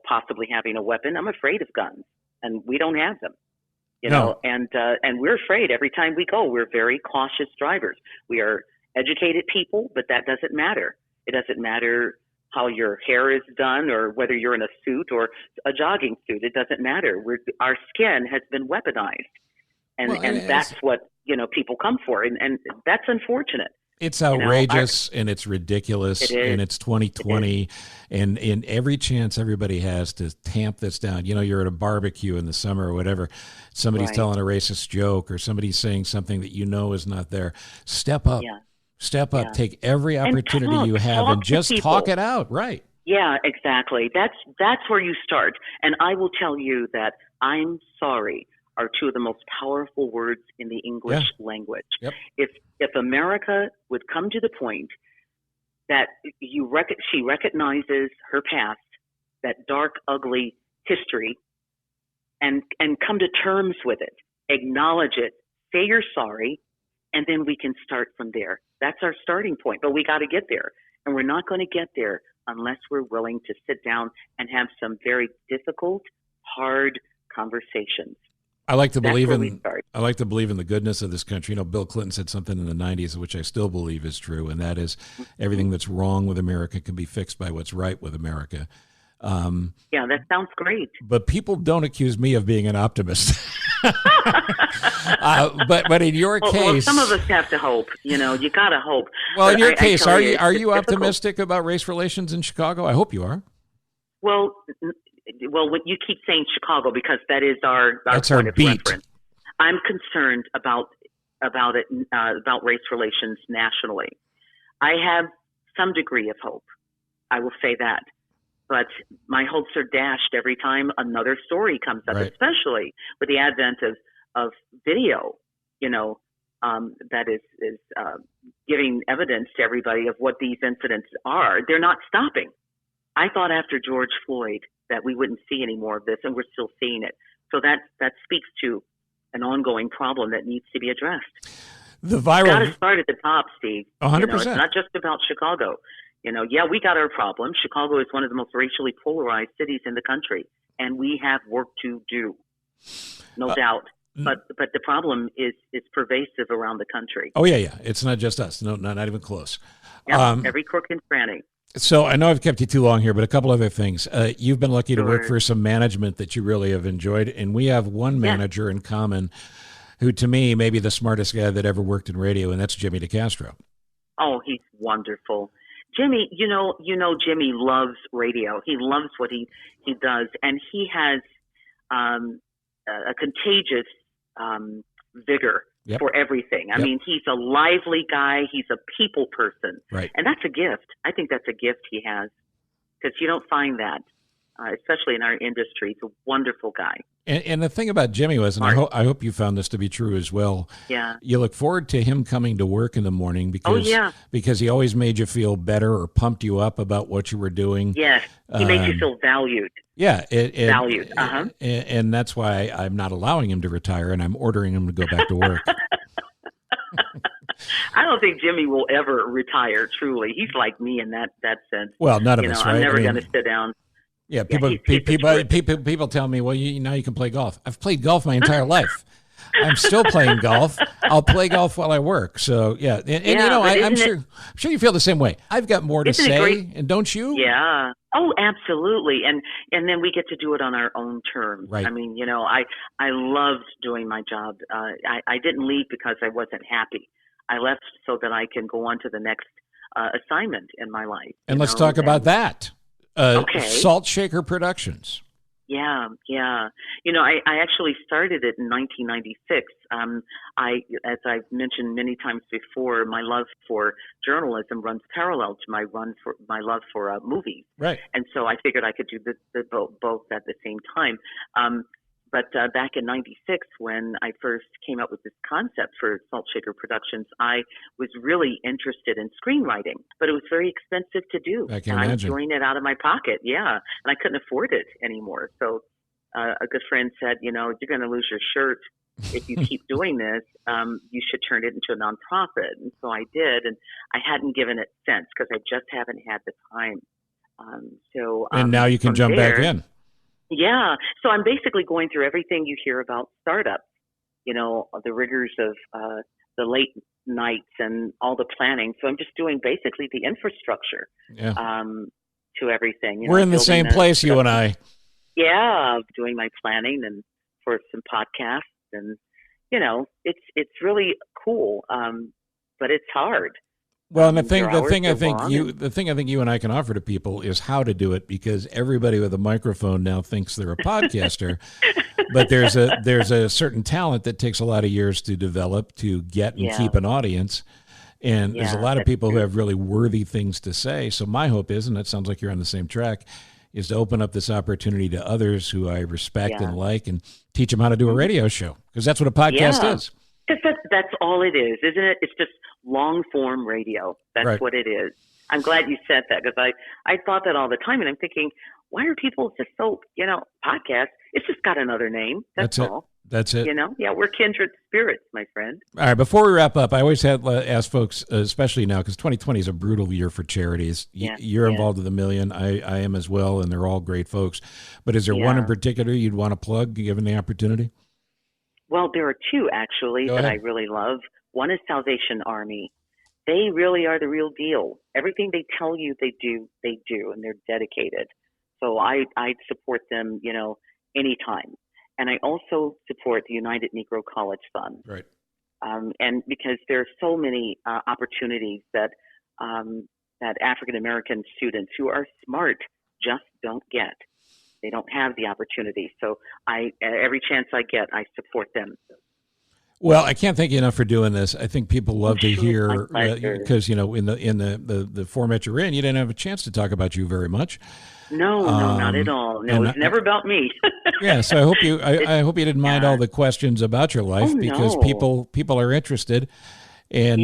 possibly having a weapon. I'm afraid of guns, and we don't have them. And we're afraid every time we go. We're very cautious drivers. We are educated people, but that doesn't matter. It doesn't matter how your hair is done or whether you're in a suit or a jogging suit. It doesn't matter. Our skin has been weaponized, and that's what people come for, and that's unfortunate. It's outrageous and it's ridiculous and it's 2020 and in every chance everybody has to tamp this down. You're at a barbecue in the summer or whatever. Somebody's telling a racist joke or somebody's saying something that is not there. Step up. Yeah. Step up. Yeah. Take every opportunity you have and just talk it out. Right. Yeah, exactly. That's where you start. And I will tell you that I'm sorry are two of the most powerful words in the English language. Yep. If America would come to the point that she recognizes her past, that dark, ugly history, and come to terms with it, acknowledge it, say you're sorry, and then we can start from there. That's our starting point, but we got to get there. And we're not going to get there unless we're willing to sit down and have some very difficult, hard conversations. I like to believe in the goodness of this country. You know, Bill Clinton said something in the 90s, which I still believe is true, and that is everything that's wrong with America can be fixed by what's right with America. Yeah, that sounds great. But people don't accuse me of being an optimist. But in your case, well, some of us have to hope. You know, you got to hope. Well, in your case, are you difficult. optimistic about race relations in Chicago? I hope you are. Well, when you keep saying Chicago because that is our That's point our of beat. reference. I'm concerned about race relations nationally. I have some degree of hope. I will say that. But my hopes are dashed every time another story comes up, Right. especially with the advent of video, you know, that is giving evidence to everybody of what these incidents are. They're not stopping. I thought after George Floyd that we wouldn't see any more of this, and we're still seeing it. So that speaks to an ongoing problem that needs to be addressed. The It's got viral, to start at the top, Steve. 100%. You know, it's not just about Chicago. You know, yeah, we got our problem. Chicago is one of the most racially polarized cities in the country, and we have work to do, no doubt. But the problem is pervasive around the country. Oh yeah, it's not just us. No, not even close. Yeah, every crook and cranny. So I know I've kept you too long here, but a couple other things. You've been lucky to work Sure. for some management that you really have enjoyed, and we have one manager in common who, to me, may be the smartest guy that ever worked in radio, and that's Jimmy DeCastro. Oh, he's wonderful. Jimmy, you know, Jimmy loves radio. He loves what he does, and he has a contagious vigor Yep. for everything. I Yep. mean, he's a lively guy. He's a people person, Right. and that's a gift. I think that's a gift he has because you don't find that, especially in our industry. He's a wonderful guy. And the thing about Jimmy was, and I hope you found this to be true as well. Yeah. You look forward to him coming to work in the morning because he always made you feel better or pumped you up about what you were doing. Yes, he makes you feel valued. Yeah, Valued. And that's why I'm not allowing him to retire, and I'm ordering him to go back to work. I don't think Jimmy will ever retire. Truly, he's like me in that sense. Well, none of us, right? I'm never going to sit down. Yeah, he's people tell me, well, now you can play golf. I've played golf my entire life. I'm still playing golf. I'll play golf while I work. So yeah, and you know, I'm sure you feel the same way. I've got more to say, and don't you? Yeah. Oh, absolutely. And then we get to do it on our own terms. Right. I mean, you know, I loved doing my job. I didn't leave because I wasn't happy. I left so that I can go on to the next assignment in my life. And let's talk about that. Okay. Salt Shaker Productions. Yeah. You know, I actually started it in 1996. As I've mentioned many times before, my love for journalism runs parallel to my love for movies. Right. And so I figured I could do both at the same time. But back in 96, when I first came up with this concept for Salt Shaker Productions, I was really interested in screenwriting, but it was very expensive to do. I can and imagine. I was doing it out of my pocket, and I couldn't afford it anymore. So a good friend said, you know, you're going to lose your shirt if you keep doing this. You should turn it into a nonprofit. And so I did, and I hadn't given it since because I just haven't had the time. And now you can jump back in. Yeah. So I'm basically going through everything you hear about startups, you know, the rigors of the late nights and all the planning. So I'm just doing basically the infrastructure to everything. You We're know, in the same place, you and I. Yeah. Doing my planning and for some podcasts and, you know, it's really cool. But it's hard. Well, and the thing I think you and I can offer to people is how to do it, because everybody with a microphone now thinks they're a podcaster, but there's a certain talent that takes a lot of years to develop to get and keep an audience. And there's a lot of people who have really worthy things to say. So my hope is, and that sounds like you're on the same track, is to open up this opportunity to others who I respect and like, and teach them how to do a radio show, because that's what a podcast is. Because that's all it is, isn't it? It's just long-form radio. That's what it is. I'm glad you said that, because I thought that all the time, and I'm thinking, why are people just so, you know, podcast? It's just got another name. That's all. That's it. You know? Yeah, we're kindred spirits, my friend. All right, before we wrap up, I always ask folks, especially now, because 2020 is a brutal year for charities. You're involved with a million. I am as well, and they're all great folks. But is there one in particular you'd want to plug, given the opportunity? Well, there are two, actually, that I really love. One is Salvation Army. They really are the real deal. Everything they tell you they do, and they're dedicated. So I'd support them, you know, anytime. And I also support the United Negro College Fund. Right. And because there are so many opportunities that African American students who are smart just don't get. They don't have the opportunity. So every chance I get, I support them. Well, I can't thank you enough for doing this. I think people love to hear because, you know, in the format you're in, you didn't have a chance to talk about you very much. No, not at all. No, it's never about me. Yeah, so I hope you didn't mind all the questions about your life because people are interested. And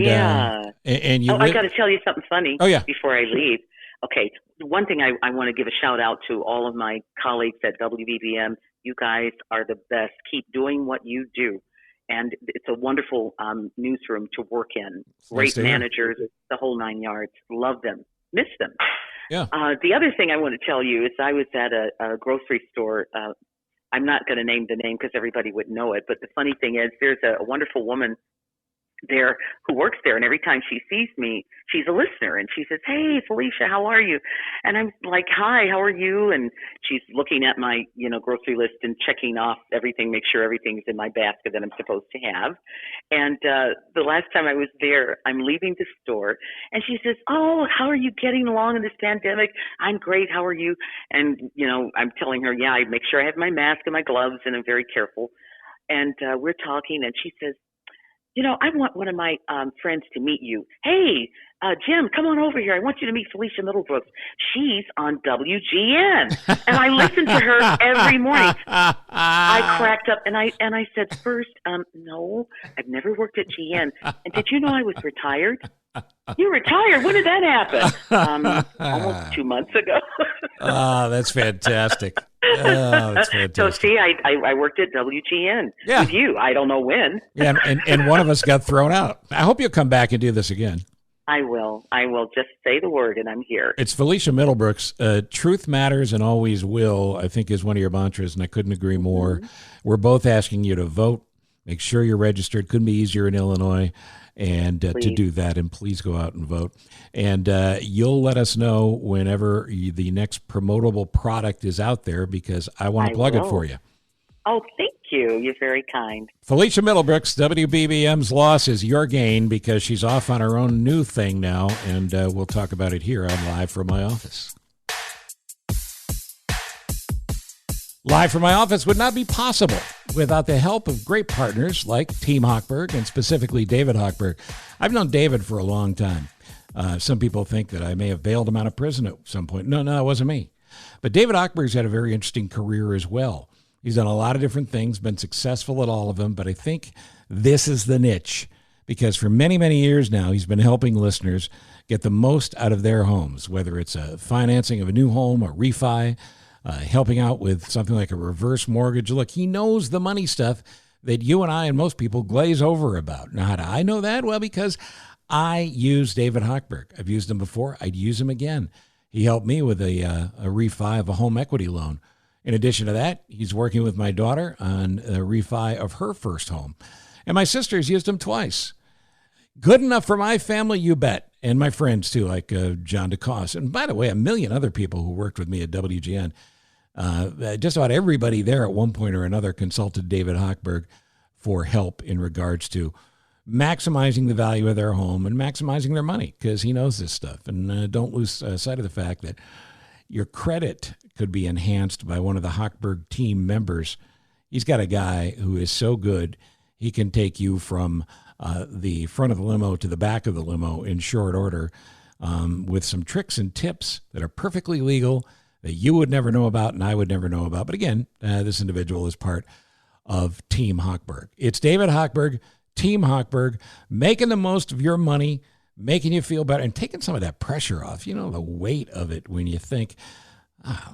and you. I got to tell you something funny. Oh yeah. Before I leave. Okay, one thing I want to give a shout out to all of my colleagues at WBBM. You guys are the best. Keep doing what you do. And it's a wonderful newsroom to work in. Great managers, the whole 9 yards. Love them. Miss them. Yeah. The other thing I want to tell you is I was at a grocery store. I'm not going to name the name because everybody would know it. But the funny thing is there's a wonderful woman there who works there, and every time she sees me, she's a listener, and she says, "Hey, Felicia, how are you?" And I'm like, "Hi, how are you?" And she's looking at my, you know, grocery list and checking off everything, make sure everything's in my basket that I'm supposed to have. And the last time I was there, I'm leaving the store, and she says, "Oh, how are you getting along in this pandemic?" "I'm great. How are you?" And, you know, I'm telling her, I make sure I have my mask and my gloves, and I'm very careful. And we're talking, and she says, "You know, I want one of my friends to meet you. Hey, Jim, come on over here. I want you to meet Felicia Middlebrooks. She's on WGN." And I listen to her every morning. I cracked up and I said, "First, no, I've never worked at GN. And did you know I was retired?" "You retired? When did that happen?" Almost 2 months ago. That's fantastic. That's fantastic. So see, I worked at WGN with you. I don't know when. Yeah, and one of us got thrown out. I hope you'll come back and do this again. I will. Just say the word and I'm here. It's Felicia Middlebrooks. Truth matters and always will, I think, is one of your mantras, and I couldn't agree more. Mm-hmm. We're both asking you to vote. Make sure you're registered. Couldn't be easier in Illinois. And to do that, and please go out and vote. And you'll let us know whenever the next promotable product is out there, because I want to plug it for you. Oh, thank you. You're very kind. Felicia Middlebrooks, WBBM's loss is your gain because she's off on her own new thing now, and we'll talk about it here on Live from My Office. Live from My Office would not be possible without the help of great partners like Team Hochberg, and specifically David Hochberg. I've known David for a long time. Some people think that I may have bailed him out of prison at some point. No, that wasn't me. But David Hochberg's had a very interesting career as well. He's done a lot of different things, been successful at all of them, but I think this is the niche, because for many, many years now, he's been helping listeners get the most out of their homes, whether it's a financing of a new home, a refi, helping out with something like a reverse mortgage. Look, he knows the money stuff that you and I and most people glaze over about. Now, how do I know that? Well, because I use David Hochberg. I've used him before. I'd use him again. He helped me with a refi of a home equity loan. In addition to that, he's working with my daughter on a refi of her first home. And my sister's used him twice. Good enough for my family, you bet. And my friends, too, like John DeCoste. And by the way, a million other people who worked with me at WGN. Just about everybody there at one point or another consulted David Hochberg for help in regards to maximizing the value of their home and maximizing their money, because he knows this stuff. And don't lose sight of the fact that your credit could be enhanced by one of the Hochberg team members. He's got a guy who is so good, he can take you from the front of the limo to the back of the limo in short order, with some tricks and tips that are perfectly legal that you would never know about and I would never know about. But again, this individual is part of Team Hochberg. It's David Hochberg, Team Hochberg, making the most of your money, making you feel better, and taking some of that pressure off, you know, the weight of it when you think,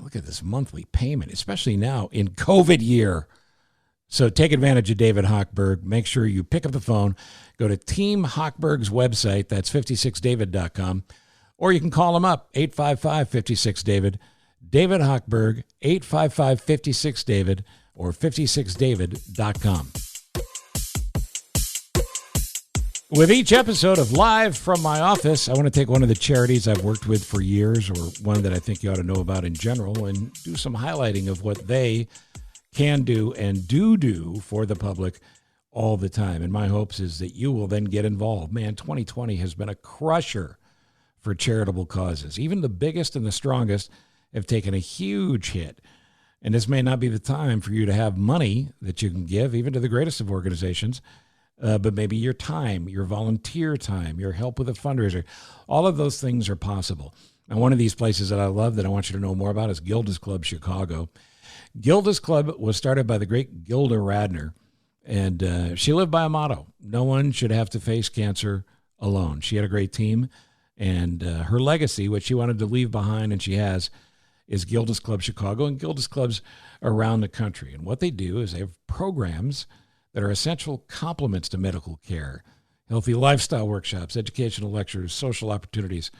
Look at this monthly payment, especially now in COVID year. So take advantage of David Hochberg. Make sure you pick up the phone. Go to Team Hochberg's website. That's 56david.com. Or you can call him up, 855-56-DAVID. David Hochberg, 855-56-DAVID or 56david.com. With each episode of Live from My Office, I want to take one of the charities I've worked with for years, or one that I think you ought to know about in general, and do some highlighting of what they can do and do for the public all the time. And my hopes is that you will then get involved. Man, 2020 has been a crusher for charitable causes. Even the biggest and the strongest have taken a huge hit. And this may not be the time for you to have money that you can give, even to the greatest of organizations, but maybe your time, your volunteer time, your help with a fundraiser. All of those things are possible. And one of these places that I love that I want you to know more about is Gilda's Club Chicago. Gilda's Club was started by the great Gilda Radner, and she lived by a motto: no one should have to face cancer alone. She had a great team, and her legacy, which she wanted to leave behind, and she has, is Gilda's Club Chicago and Gilda's Clubs around the country. And what they do is they have programs that are essential complements to medical care: healthy lifestyle workshops, educational lectures, social opportunities,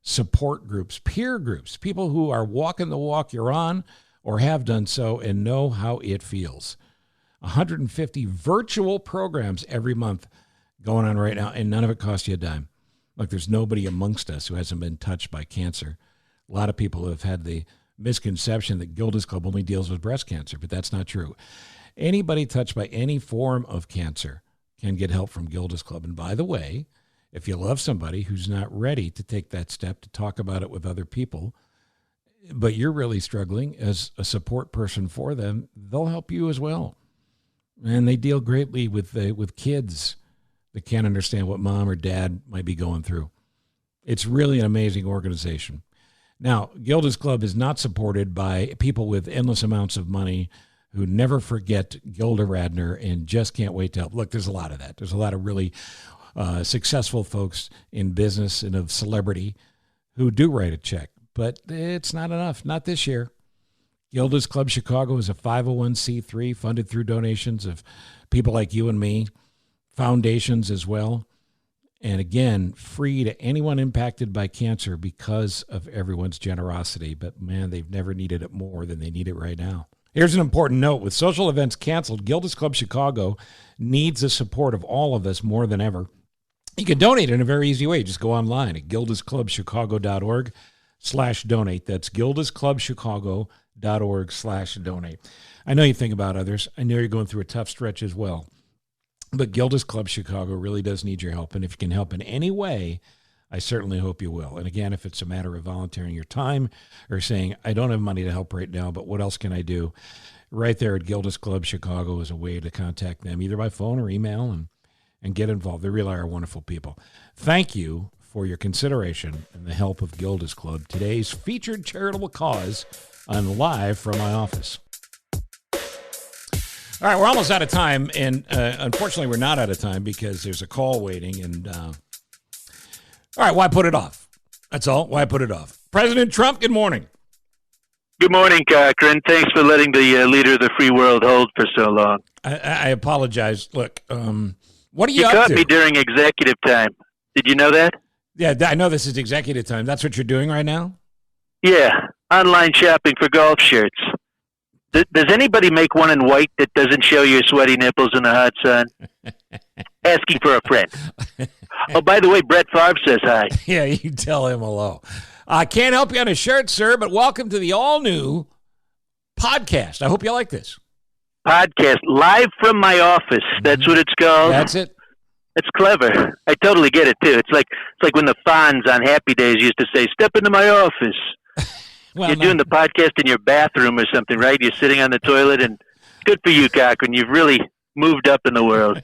support groups, peer groups, people who are walking the walk you're on or have done so and know how it feels. 150 virtual programs every month going on right now, and none of it costs you a dime. Like, there's nobody amongst us who hasn't been touched by cancer. A lot of people have had the misconception that Gilda's Club only deals with breast cancer, but that's not true. Anybody touched by any form of cancer can get help from Gilda's Club. And by the way, if you love somebody who's not ready to take that step to talk about it with other people, but you're really struggling as a support person for them, they'll help you as well. And they deal greatly with kids that can't understand what mom or dad might be going through. It's really an amazing organization. Now, Gilda's Club is not supported by people with endless amounts of money who never forget Gilda Radner and just can't wait to help. Look, there's a lot of that. There's a lot of really successful folks in business and of celebrity who do write a check, but it's not enough. Not this year. Gilda's Club Chicago is a 501c3 funded through donations of people like you and me, foundations as well. And again, free to anyone impacted by cancer because of everyone's generosity. But man, they've never needed it more than they need it right now. Here's an important note. With social events canceled, Gilda's Club Chicago needs the support of all of us more than ever. You can donate in a very easy way. Just go online at gildasclubchicago.org/donate. That's gildasclubchicago.org/donate. I know you think about others. I know you're going through a tough stretch as well. But Gilda's Club Chicago really does need your help. And if you can help in any way, I certainly hope you will. And again, if it's a matter of volunteering your time or saying, I don't have money to help right now, but what else can I do? Right there at Gilda's Club Chicago is a way to contact them, either by phone or email, and get involved. They really are wonderful people. Thank you for your consideration and the help of Gilda's Club, today's featured charitable cause on Live from My Office. All right, we're almost out of time, and unfortunately we're not out of time because there's a call waiting. And all right, why put it off? That's all. Why put it off? President Trump, good morning. Good morning, Cochran. Thanks for letting the leader of the free world hold for so long. I apologize. Look, what are you You up caught to? me during executive time. Did you know that? Yeah, I know this is executive time. That's what you're doing right now? Yeah, online shopping for golf shirts. Does anybody make one in white that doesn't show your sweaty nipples in the hot sun? Asking for a friend. Oh, by the way, Brett Favre says hi. Yeah, you tell him hello. I can't help you on a shirt, sir, but welcome to the all-new podcast. I hope you like this. Podcast, Live from My Office. That's what it's called. That's it. It's clever. I totally get it, too. It's like when the Fonz on Happy Days used to say, step into my office. Well, You're doing the podcast in your bathroom or something, right? You're sitting on the toilet, and good for you, Cochran. You've really moved up in the world.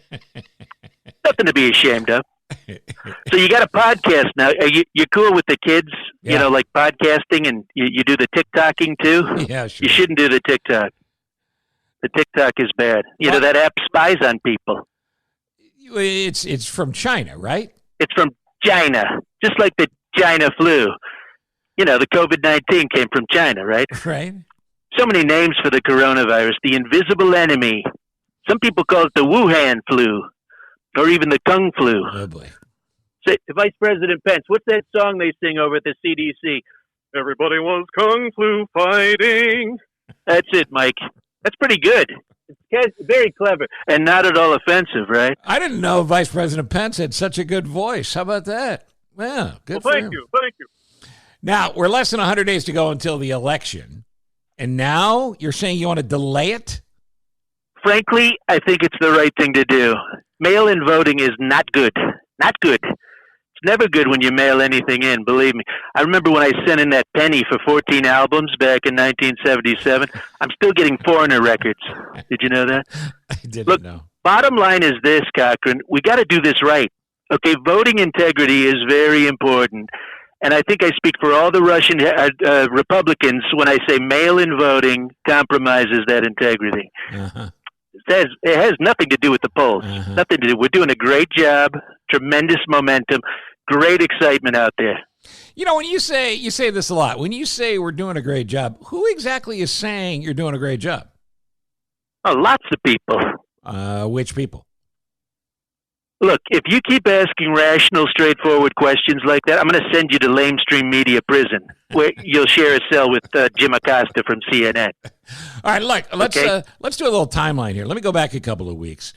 Nothing to be ashamed of. So you got a podcast now. You're cool with the kids, Yeah. you know, like podcasting, and you do the TikToking too? Yeah, sure. You shouldn't do the TikTok. The TikTok is bad. You know, that app spies on people. It's from China, right? It's from China, just like the China flu. the COVID-19 came from China, right? Right. So many names for the coronavirus. The invisible enemy. Some people call it the Wuhan flu, or even the Kung flu. Oh, boy. Say, Vice President Pence, what's that song they sing over at the CDC? Everybody was Kung flu fighting. That's it, Mike. That's pretty good. It's very clever and not at all offensive, right? I didn't know Vice President Pence had such a good voice. How about that? Yeah, good for him. Thank you. Now, we're less than 100 days to go until the election, and now you're saying you want to delay it? Frankly, I think it's the right thing to do. Mail-in voting is not good. Not good. It's never good when you mail anything in, believe me. I remember when I sent in that penny for 14 albums back in 1977. I'm still getting Foreigner records. Did you know that? I didn't Look, know. Bottom line is this, Cochran. We got to do this right. Okay, voting integrity is very important. And I think I speak for all the Russian Republicans when I say mail-in voting compromises that integrity. Uh-huh. It has nothing to do with the polls. Uh-huh. Nothing to do. We're doing a great job, tremendous momentum, great excitement out there. When you say this a lot, when you say we're doing a great job, who exactly is saying you're doing a great job? Oh, lots of people. Which people? Look, if you keep asking rational, straightforward questions like that, I'm going to send you to lamestream media prison, where you'll share a cell with Jim Acosta from CNN. All right, look, let's do a little timeline here. Let me go back a couple of weeks.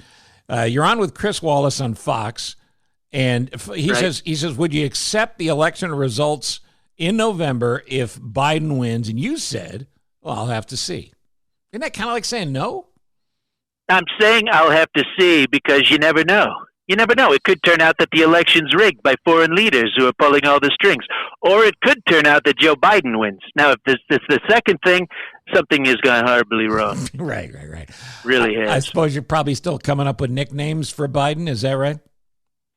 You're on with Chris Wallace on Fox, and he says, would you accept the election results in November if Biden wins? And you said, well, I'll have to see. Isn't that kind of like saying no? I'm saying I'll have to see because you never know. You never know. It could turn out that the election's rigged by foreign leaders who are pulling all the strings. Or it could turn out that Joe Biden wins. Now, if this is the second thing, something has gone horribly wrong. Right. Really has. I suppose you're probably still coming up with nicknames for Biden. Is that right?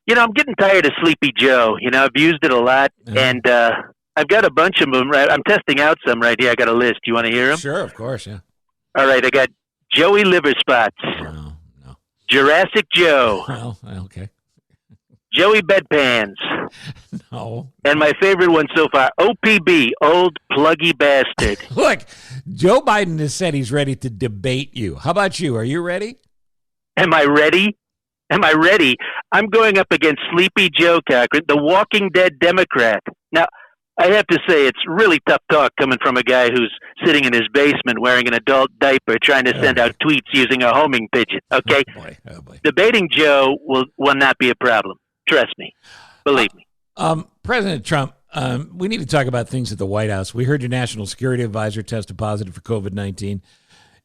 I'm getting tired of Sleepy Joe. I've used it a lot, and I've got a bunch of them. I'm testing out some right here. I got a list. You want to hear them? Sure, of course, yeah. All right, I got Joey Liver Spots. No. Jurassic Joe. Well, okay. Joey Bedpans. No. And my favorite one so far, OPB, Old Pluggy Bastard. Look, Joe Biden has said he's ready to debate you. How about you? Are you ready? Am I ready? I'm going up against Sleepy Joe Cochran, the Walking Dead Democrat. Now, I have to say it's really tough talk coming from a guy who's sitting in his basement wearing an adult diaper trying to send out tweets using a homing pigeon, okay? Oh boy. Debating Joe will not be a problem. Trust me. Believe me. President Trump, we need to talk about things at the White House. We heard your national security advisor tested positive for COVID-19.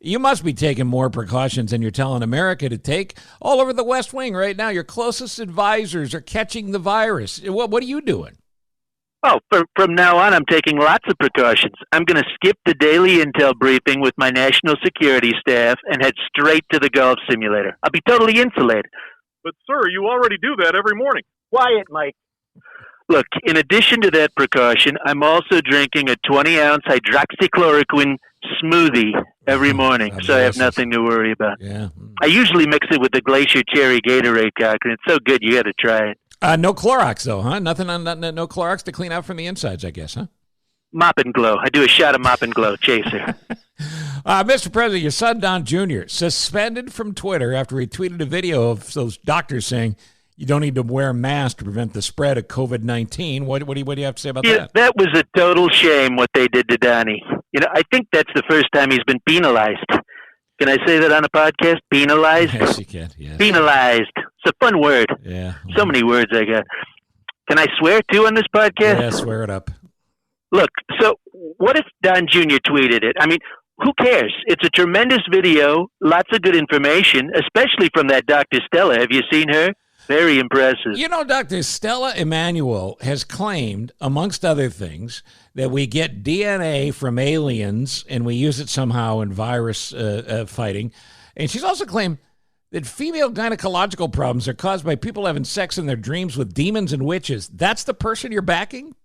You must be taking more precautions than you're telling America to take. All over the West Wing right now, your closest advisors are catching the virus. What are you doing? Oh, from now on, I'm taking lots of precautions. I'm going to skip the daily intel briefing with my national security staff and head straight to the golf simulator. I'll be totally insulated. But, sir, you already do that every morning. Quiet, Mike. Look, in addition to that precaution, I'm also drinking a 20-ounce hydroxychloroquine smoothie every morning, so I have nothing to worry about. Yeah. I usually mix it with the Glacier Cherry Gatorade, Cochran. It's so good, you got to try it. No Clorox, though, huh? Nothing on no Clorox to clean out from the insides, I guess, huh? Mop and Glow. I do a shot of Mop and Glow chaser. Mr. President, your son, Don Jr., suspended from Twitter after he tweeted a video of those doctors saying you don't need to wear a mask to prevent the spread of COVID-19. What do you have to say about that? That was a total shame what they did to Donnie. I think that's the first time he's been penalized. Can I say that on a podcast? Penalized? Yes, you can. Yes. Penalized. It's a fun word. Yeah. So many words I got. Can I swear, too, on this podcast? Yeah, swear it up. Look, so what if Don Jr. tweeted it? I mean, who cares? It's a tremendous video, lots of good information, especially from that Dr. Stella. Have you seen her? Very impressive. Dr. Stella Emanuel has claimed, amongst other things, that we get DNA from aliens and we use it somehow in virus fighting. And she's also claimed that female gynecological problems are caused by people having sex in their dreams with demons and witches. That's the person you're backing?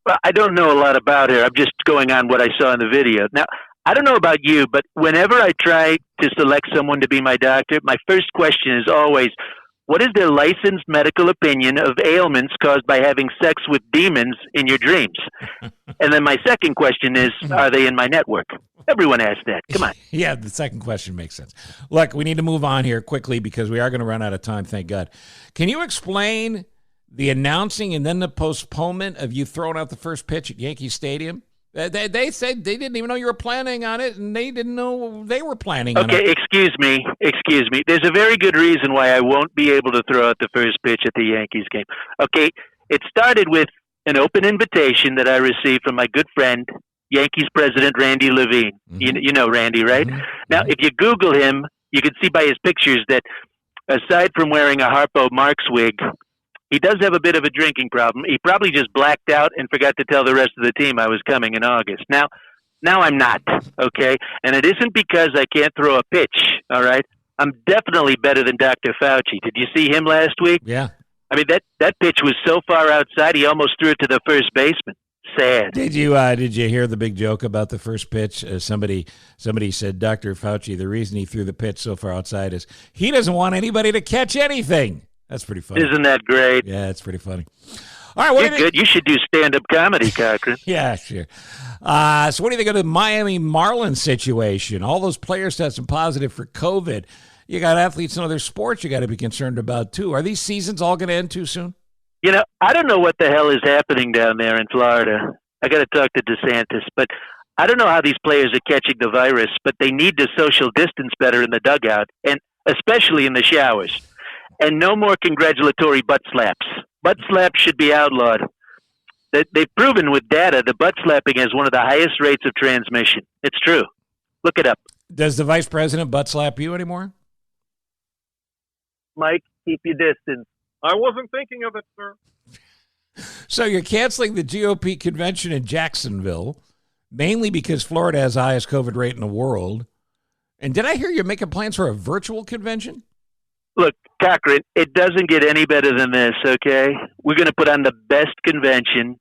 Well, I don't know a lot about her. I'm just going on what I saw in the video. Now, I don't know about you, but whenever I try to select someone to be my doctor, my first question is always, What is their licensed medical opinion of ailments caused by having sex with demons in your dreams? And then my second question is, are they in my network? Everyone asks that. Come on. Yeah, the second question makes sense. Look, we need to move on here quickly because we are going to run out of time, thank God. Can you explain the announcing and then the postponement of you throwing out the first pitch at Yankee Stadium? They said they didn't even know you were planning on it, and they didn't know they were planning on it. Okay, excuse me. There's a very good reason why I won't be able to throw out the first pitch at the Yankees game. Okay, it started with an open invitation that I received from my good friend, Yankees president Randy Levine. Mm-hmm. You know Randy, right? Mm-hmm. Now, if you Google him, you can see by his pictures that aside from wearing a Harpo Marx wig, he does have a bit of a drinking problem. He probably just blacked out and forgot to tell the rest of the team I was coming in August. Now I'm not, okay? And it isn't because I can't throw a pitch, all right? I'm definitely better than Dr. Fauci. Did you see him last week? Yeah. I mean, that pitch was so far outside, he almost threw it to the first baseman. Sad. Did you hear the big joke about the first pitch? Somebody said, Dr. Fauci, the reason he threw the pitch so far outside is he doesn't want anybody to catch anything. That's pretty funny. Isn't that great? Yeah, it's pretty funny. All right, You're good. You should do stand-up comedy, Cochran. Yeah, sure. So what do you think of the Miami Marlins situation? All those players testing positive for COVID. You got athletes in other sports you got to be concerned about, too. Are these seasons all going to end too soon? You know, I don't know what the hell is happening down there in Florida. I got to talk to DeSantis, but I don't know how these players are catching the virus, but they need to social distance better in the dugout, and especially in the showers. And no more congratulatory butt slaps. Butt slaps should be outlawed. They've proven with data that butt slapping has one of the highest rates of transmission. It's true. Look it up. Does the vice president butt slap you anymore? Mike, keep your distance. I wasn't thinking of it, sir. So you're canceling the GOP convention in Jacksonville, mainly because Florida has the highest COVID rate in the world. And did I hear you're making plans for a virtual convention? Look, Cochran, it doesn't get any better than this, okay? We're going to put on the best convention,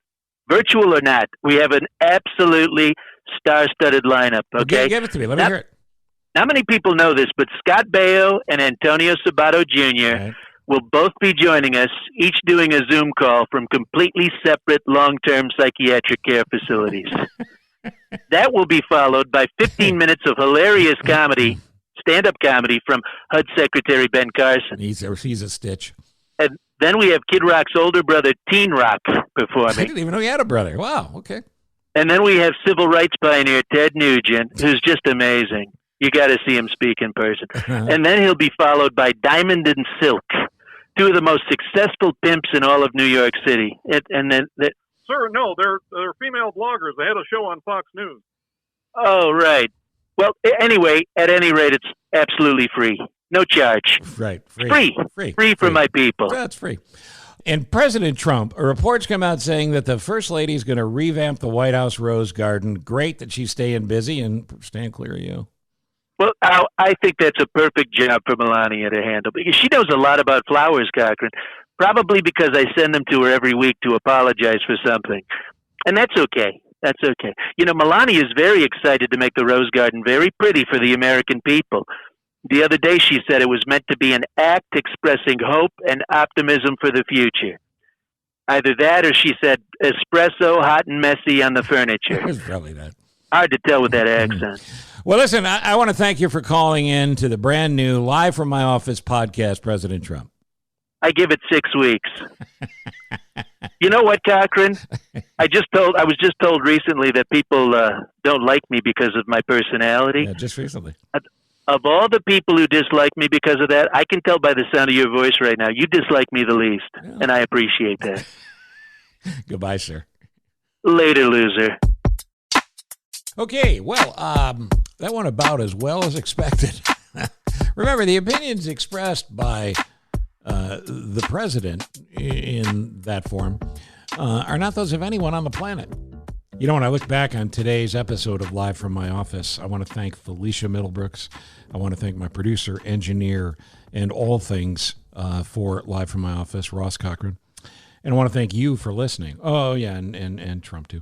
virtual or not. We have an absolutely star-studded lineup, okay? Give it to me. Let me hear it. Not many people know this, but Scott Baio and Antonio Sabato Jr. will both be joining us, each doing a Zoom call from completely separate long-term psychiatric care facilities. That will be followed by 15 minutes of hilarious comedy, stand-up comedy from HUD Secretary Ben Carson. He's a stitch. And then we have Kid Rock's older brother, Teen Rock, performing. I didn't even know he had a brother. Wow, okay. And then we have civil rights pioneer Ted Nugent, who's just amazing. You got to see him speak in person. And then he'll be followed by Diamond and Silk, two of the most successful pimps in all of New York City. Sir, no, they're female bloggers. They had a show on Fox News. Oh, right. Well, anyway, at any rate, it's absolutely free. No charge. Right. Free for my people. That's free. And President Trump, a report's come out saying that the First Lady is going to revamp the White House Rose Garden. Great that she's staying busy and staying clear of you. Well, I think that's a perfect job for Melania to handle because she knows a lot about flowers, Cochran, probably because I send them to her every week to apologize for something. And that's okay. That's okay. You know, Melania is very excited to make the Rose Garden very pretty for the American people. The other day she said it was meant to be an act expressing hope and optimism for the future. Either that or she said espresso, hot and messy on the furniture. It's probably that. Hard to tell with that accent. Well, listen, I want to thank you for calling in to the brand new Live from My Office podcast, President Trump. I give it 6 weeks. You know what, Cochran? I was just told recently that people don't like me because of my personality. Yeah, just recently. Of all the people who dislike me because of that, I can tell by the sound of your voice right now, you dislike me the least, and I appreciate that. Goodbye, sir. Later, loser. Okay, well, that went about as well as expected. Remember, the opinions expressed by the president in that form are not those of anyone on the planet. You know, when I look back on today's episode of Live from My Office, I want to thank Felicia Middlebrooks. I want to thank my producer, engineer, and all things for Live from My Office, Ross Cochran. And I want to thank you for listening. Oh, yeah, and Trump, too.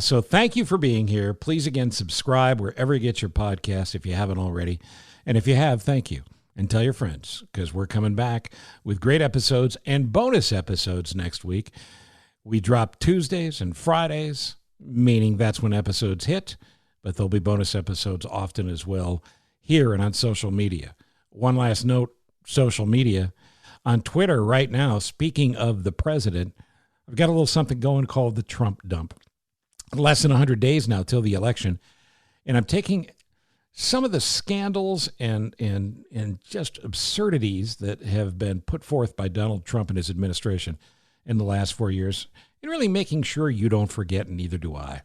So thank you for being here. Please, again, subscribe wherever you get your podcast if you haven't already. And if you have, thank you. and tell your friends, because we're coming back with great episodes and bonus episodes next week. We drop Tuesdays and Fridays, meaning that's when episodes hit, but there'll be bonus episodes often as well here and on social media. One last note, social media. On Twitter right now, speaking of the president, I've got a little something going called the Trump dump. Less than 100 days now till the election, and I'm taking some of the scandals and just absurdities that have been put forth by Donald Trump and his administration in the last 4 years, and really making sure you don't forget, and neither do I.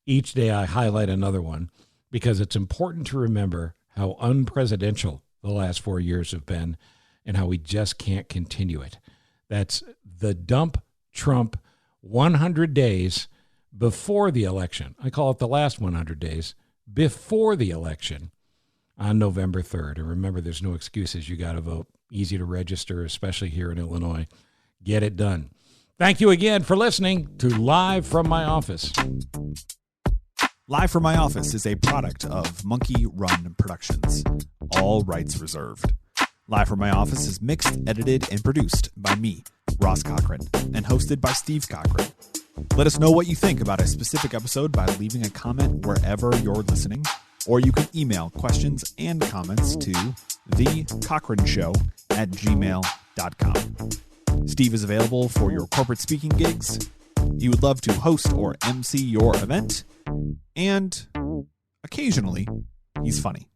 Each day I highlight another one because it's important to remember how unpresidential the last 4 years have been and how we just can't continue it. That's the Dump Trump 100 days before the election. I call it the last 100 days before the election on November 3rd. And remember, there's no excuses. You got to vote. Easy to register, especially here in Illinois. Get it done. Thank you again for listening to Live from My Office. Live from My Office is a product of Monkey Run Productions. All rights reserved. Live from My Office is mixed, edited, and produced by me, Ross Cochran, and hosted by Steve Cochran. Let us know what you think about a specific episode by leaving a comment wherever you're listening, or you can email questions and comments to thecochranshow@gmail.com. Steve is available for your corporate speaking gigs. He would love to host or MC your event, and occasionally, he's funny.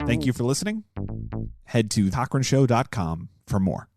Thank you for listening. Head to thecochranshow.com for more.